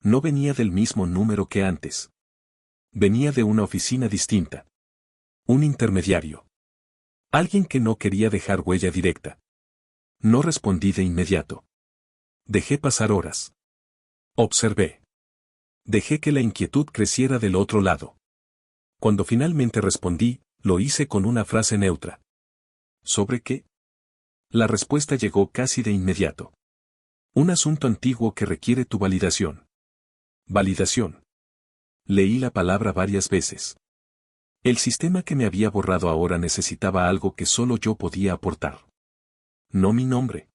No venía del mismo número que antes. Venía de una oficina distinta. Un intermediario. Alguien que no quería dejar huella directa. No respondí de inmediato. Dejé pasar horas. Observé. Dejé que la inquietud creciera del otro lado. Cuando finalmente respondí, lo hice con una frase neutra. ¿Sobre qué? La respuesta llegó casi de inmediato. Un asunto antiguo que requiere tu validación. Validación. Leí la palabra varias veces. El sistema que me había borrado ahora necesitaba algo que solo yo podía aportar. No mi nombre.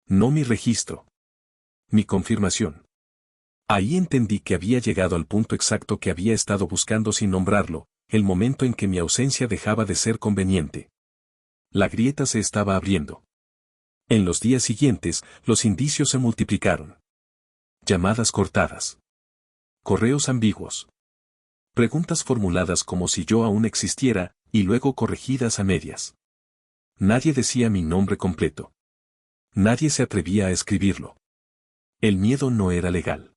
No mi registro. Mi confirmación. Ahí entendí que había llegado al punto exacto que había estado buscando sin nombrarlo, el momento en que mi ausencia dejaba de ser conveniente. La grieta se estaba abriendo. En los días siguientes, los indicios se multiplicaron. Llamadas cortadas. Correos ambiguos. Preguntas formuladas como si yo aún existiera, y luego corregidas a medias. Nadie decía mi nombre completo. Nadie se atrevía a escribirlo. El miedo no era legal.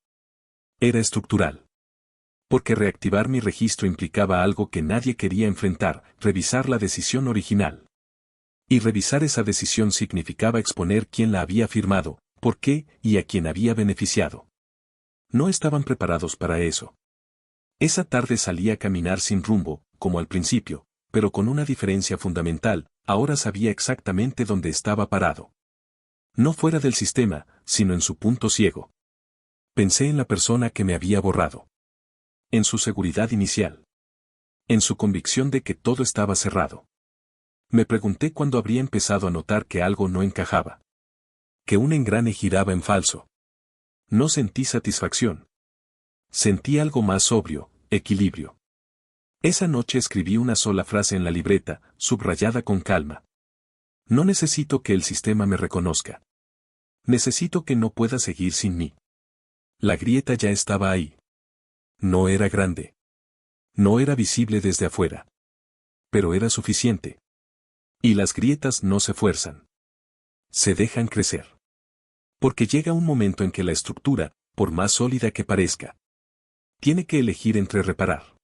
Era estructural. Porque reactivar mi registro implicaba algo que nadie quería enfrentar, revisar la decisión original. Y revisar esa decisión significaba exponer quién la había firmado, por qué y a quién había beneficiado. No estaban preparados para eso. Esa tarde salí a caminar sin rumbo, como al principio, pero con una diferencia fundamental, ahora sabía exactamente dónde estaba parado. No fuera del sistema, sino en su punto ciego. Pensé en la persona que me había borrado. En su seguridad inicial. En su convicción de que todo estaba cerrado. Me pregunté cuándo habría empezado a notar que algo no encajaba. Que un engrane giraba en falso. No sentí satisfacción. Sentí algo más sobrio, equilibrio. Esa noche escribí una sola frase en la libreta, subrayada con calma. No necesito que el sistema me reconozca. Necesito que no pueda seguir sin mí. La grieta ya estaba ahí. No era grande. No era visible desde afuera. Pero era suficiente. Y las grietas no se fuerzan. Se dejan crecer. Porque llega un momento en que la estructura, por más sólida que parezca, tiene que elegir entre reparar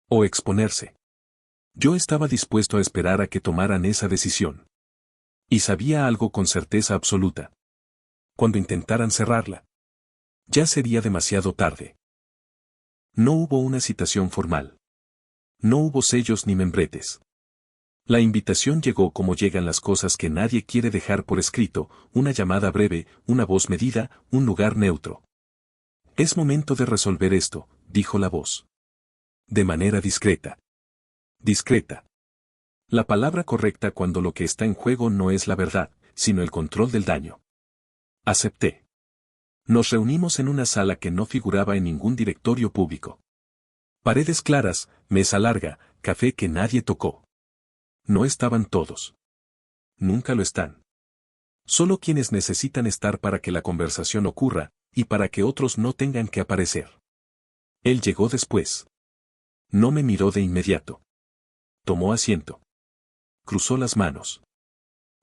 o exponerse. Yo estaba dispuesto a esperar a que tomaran esa decisión. Y sabía algo con certeza absoluta. Cuando intentaran cerrarla, ya sería demasiado tarde. No hubo una citación formal. No hubo sellos ni membretes. La invitación llegó como llegan las cosas que nadie quiere dejar por escrito, una llamada breve, una voz medida, un lugar neutro. Es momento de resolver esto, dijo la voz. De manera discreta. Discreta. La palabra correcta cuando lo que está en juego no es la verdad, sino el control del daño. Acepté. Nos reunimos en una sala que no figuraba en ningún directorio público. Paredes claras, mesa larga, café que nadie tocó. No estaban todos. Nunca lo están. Solo quienes necesitan estar para que la conversación ocurra, y para que otros no tengan que aparecer. Él llegó después. No me miró de inmediato. Tomó asiento. Cruzó las manos.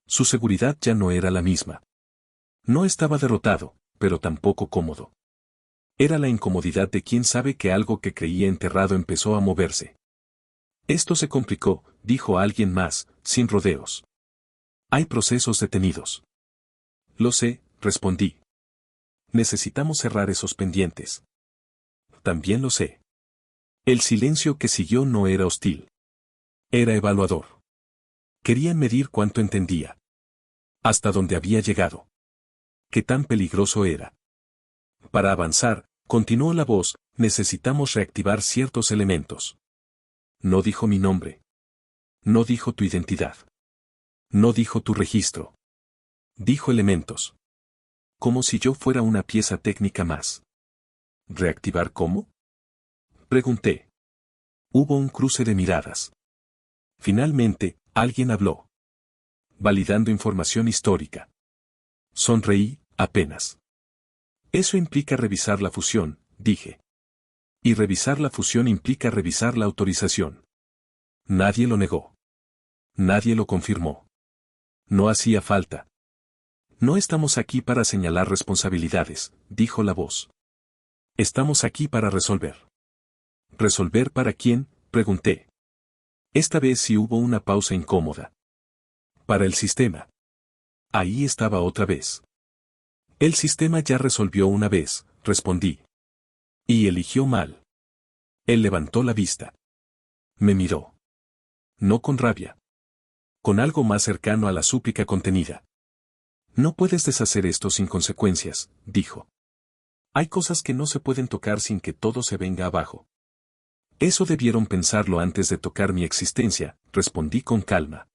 Su seguridad ya no era la misma. No estaba derrotado, pero tampoco cómodo. Era la incomodidad de quien sabe que algo que creía enterrado empezó a moverse. Esto se complicó, dijo alguien más, sin rodeos. Hay procesos detenidos. Lo sé, respondí. Necesitamos cerrar esos pendientes. También lo sé. El silencio que siguió no era hostil. Era evaluador. Querían medir cuánto entendía. Hasta dónde había llegado. Qué tan peligroso era. Para avanzar, continuó la voz, necesitamos reactivar ciertos elementos. No dijo mi nombre. No dijo tu identidad. No dijo tu registro. Dijo elementos. Como si yo fuera una pieza técnica más. ¿Reactivar cómo? Pregunté. Hubo un cruce de miradas. Finalmente, alguien habló. Validando información histórica. Sonreí, apenas. Eso implica revisar la fusión, dije. Y revisar la fusión implica revisar la autorización. Nadie lo negó. Nadie lo confirmó. No hacía falta. No estamos aquí para señalar responsabilidades, dijo la voz. Estamos aquí para resolver. ¿Resolver para quién? Pregunté. Esta vez sí hubo una pausa incómoda. Para el sistema. Ahí estaba otra vez. El sistema ya resolvió una vez, respondí. Y eligió mal. Él levantó la vista. Me miró. No con rabia. Con algo más cercano a la súplica contenida. No puedes deshacer esto sin consecuencias, dijo. Hay cosas que no se pueden tocar sin que todo se venga abajo. Eso debieron pensarlo antes de tocar mi existencia, respondí con calma.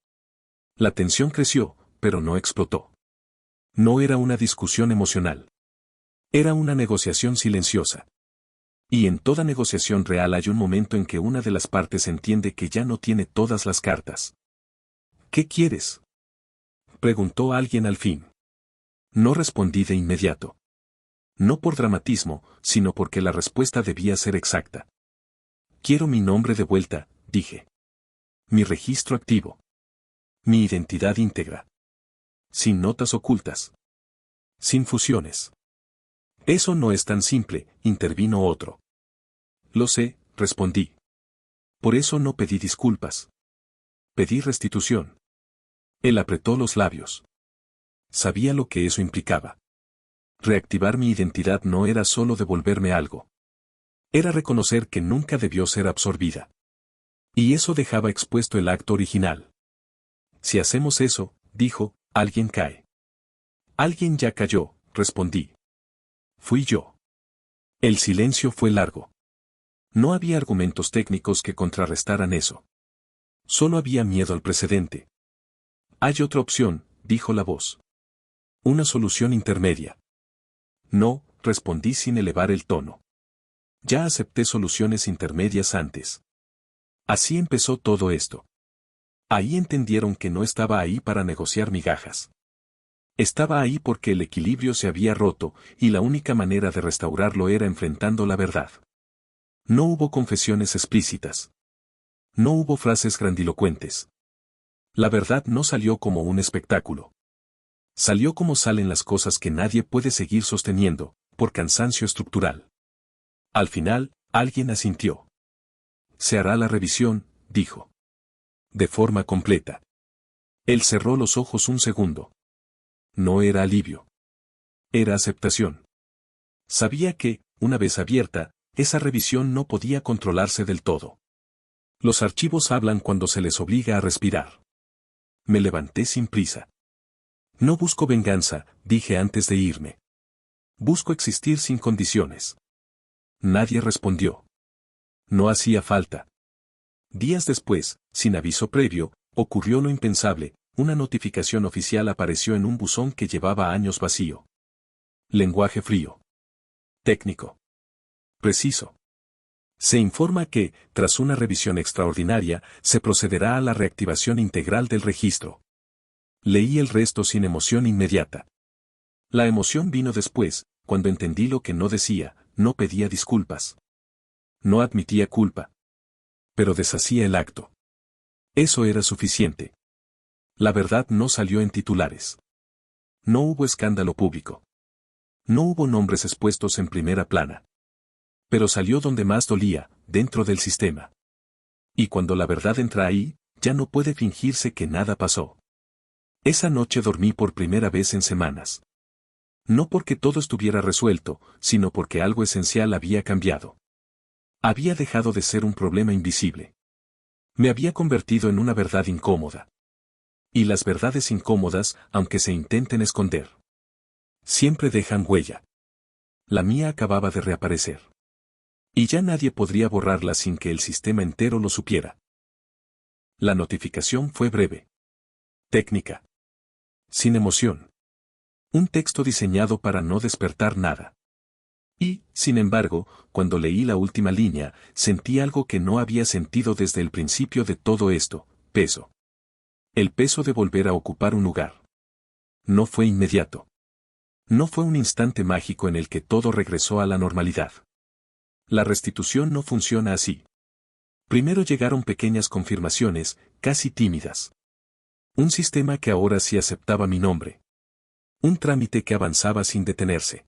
La tensión creció, pero no explotó. No era una discusión emocional. Era una negociación silenciosa. Y en toda negociación real hay un momento en que una de las partes entiende que ya no tiene todas las cartas. ¿Qué quieres?, preguntó alguien al fin. No respondí de inmediato. No por dramatismo, sino porque la respuesta debía ser exacta. Quiero mi nombre de vuelta, dije. Mi registro activo. Mi identidad íntegra. Sin notas ocultas. Sin fusiones. Eso no es tan simple, intervino otro. Lo sé, respondí. Por eso no pedí disculpas. Pedí restitución. Él apretó los labios. Sabía lo que eso implicaba. Reactivar mi identidad no era solo devolverme algo. Era reconocer que nunca debió ser absorbida. Y eso dejaba expuesto el acto original. Si hacemos eso, dijo, alguien cae. Alguien ya cayó, respondí. Fui yo. El silencio fue largo. No había argumentos técnicos que contrarrestaran eso. Solo había miedo al precedente. Hay otra opción, dijo la voz. Una solución intermedia. No, respondí sin elevar el tono. Ya acepté soluciones intermedias antes. Así empezó todo esto. Ahí entendieron que no estaba ahí para negociar migajas. Estaba ahí porque el equilibrio se había roto, y la única manera de restaurarlo era enfrentando la verdad. No hubo confesiones explícitas. No hubo frases grandilocuentes. La verdad no salió como un espectáculo. Salió como salen las cosas que nadie puede seguir sosteniendo, por cansancio estructural. Al final, alguien asintió. Se hará la revisión, dijo. De forma completa. Él cerró los ojos un segundo. No era alivio. Era aceptación. Sabía que, una vez abierta, esa revisión no podía controlarse del todo. Los archivos hablan cuando se les obliga a respirar. Me levanté sin prisa. No busco venganza, dije antes de irme. Busco existir sin condiciones. Nadie respondió. No hacía falta. Días después, sin aviso previo, ocurrió lo impensable, una notificación oficial apareció en un buzón que llevaba años vacío. Lenguaje frío. Técnico. Preciso. Se informa que, tras una revisión extraordinaria, se procederá a la reactivación integral del registro. Leí el resto sin emoción inmediata. La emoción vino después, cuando entendí lo que no decía, no pedía disculpas. No admitía culpa. Pero deshacía el acto. Eso era suficiente. La verdad no salió en titulares. No hubo escándalo público. No hubo nombres expuestos en primera plana. Pero salió donde más dolía, dentro del sistema. Y cuando la verdad entra ahí, ya no puede fingirse que nada pasó. Esa noche dormí por primera vez en semanas. No porque todo estuviera resuelto, sino porque algo esencial había cambiado. Había dejado de ser un problema invisible. Me había convertido en una verdad incómoda. Y las verdades incómodas, aunque se intenten esconder, siempre dejan huella. La mía acababa de reaparecer. Y ya nadie podría borrarla sin que el sistema entero lo supiera. La notificación fue breve. Técnica. Sin emoción. Un texto diseñado para no despertar nada. Y, sin embargo, cuando leí la última línea, sentí algo que no había sentido desde el principio de todo esto: peso. El peso de volver a ocupar un lugar. No fue inmediato. No fue un instante mágico en el que todo regresó a la normalidad. La restitución no funciona así. Primero llegaron pequeñas confirmaciones, casi tímidas. Un sistema que ahora sí aceptaba mi nombre. Un trámite que avanzaba sin detenerse.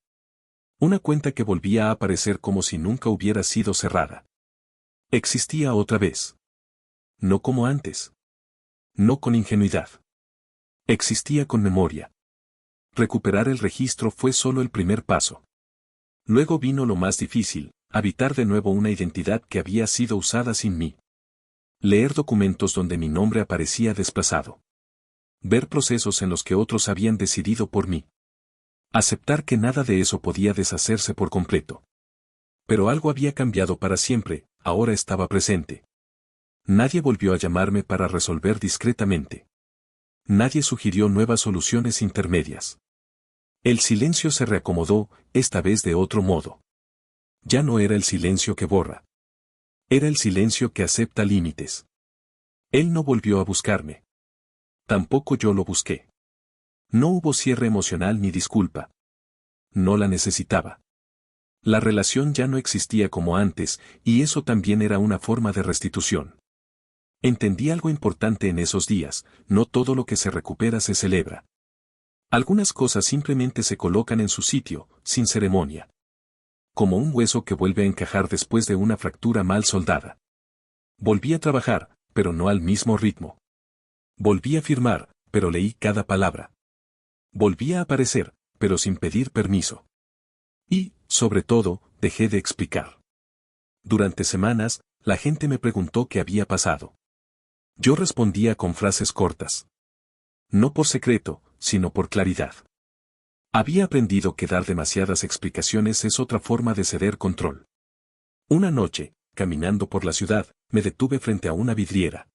Una cuenta que volvía a aparecer como si nunca hubiera sido cerrada. Existía otra vez. No como antes. No con ingenuidad. Existía con memoria. Recuperar el registro fue solo el primer paso. Luego vino lo más difícil: habitar de nuevo una identidad que había sido usada sin mí. Leer documentos donde mi nombre aparecía desplazado. Ver procesos en los que otros habían decidido por mí. Aceptar que nada de eso podía deshacerse por completo. Pero algo había cambiado para siempre, ahora estaba presente. Nadie volvió a llamarme para resolver discretamente. Nadie sugirió nuevas soluciones intermedias. El silencio se reacomodó, esta vez de otro modo. Ya no era el silencio que borra. Era el silencio que acepta límites. Él no volvió a buscarme. Tampoco yo lo busqué. No hubo cierre emocional ni disculpa. No la necesitaba. La relación ya no existía como antes, y eso también era una forma de restitución. Entendí algo importante en esos días: no todo lo que se recupera se celebra. Algunas cosas simplemente se colocan en su sitio, sin ceremonia. Como un hueso que vuelve a encajar después de una fractura mal soldada. Volví a trabajar, pero no al mismo ritmo. Volví a firmar, pero leí cada palabra. Volví a aparecer, pero sin pedir permiso. Y, sobre todo, dejé de explicar. Durante semanas, la gente me preguntó qué había pasado. Yo respondía con frases cortas. No por secreto, sino por claridad. Había aprendido que dar demasiadas explicaciones es otra forma de ceder control. Una noche, caminando por la ciudad, me detuve frente a una vidriera.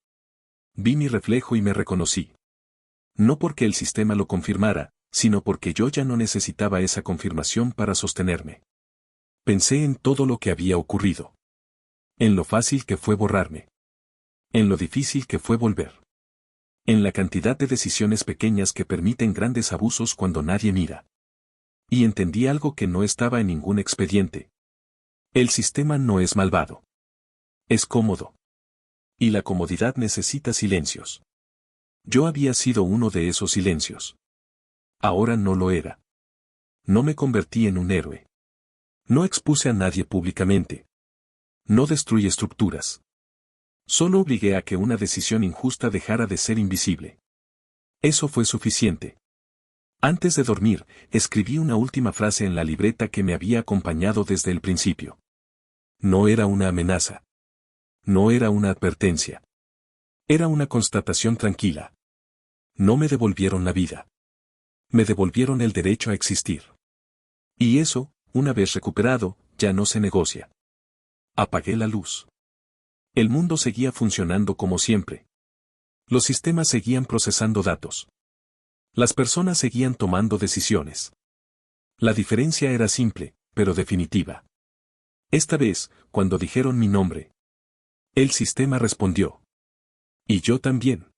Vi mi reflejo y me reconocí. No porque el sistema lo confirmara, sino porque yo ya no necesitaba esa confirmación para sostenerme. Pensé en todo lo que había ocurrido. En lo fácil que fue borrarme. En lo difícil que fue volver. En la cantidad de decisiones pequeñas que permiten grandes abusos cuando nadie mira. Y entendí algo que no estaba en ningún expediente. El sistema no es malvado. Es cómodo. Y la comodidad necesita silencios. Yo había sido uno de esos silencios. Ahora no lo era. No me convertí en un héroe. No expuse a nadie públicamente. No destruí estructuras. Solo obligué a que una decisión injusta dejara de ser invisible. Eso fue suficiente. Antes de dormir, escribí una última frase en la libreta que me había acompañado desde el principio. No era una amenaza. No era una advertencia. Era una constatación tranquila. No me devolvieron la vida. Me devolvieron el derecho a existir. Y eso, una vez recuperado, ya no se negocia. Apagué la luz. El mundo seguía funcionando como siempre. Los sistemas seguían procesando datos. Las personas seguían tomando decisiones. La diferencia era simple, pero definitiva. Esta vez, cuando dijeron mi nombre, el sistema respondió. Y yo también.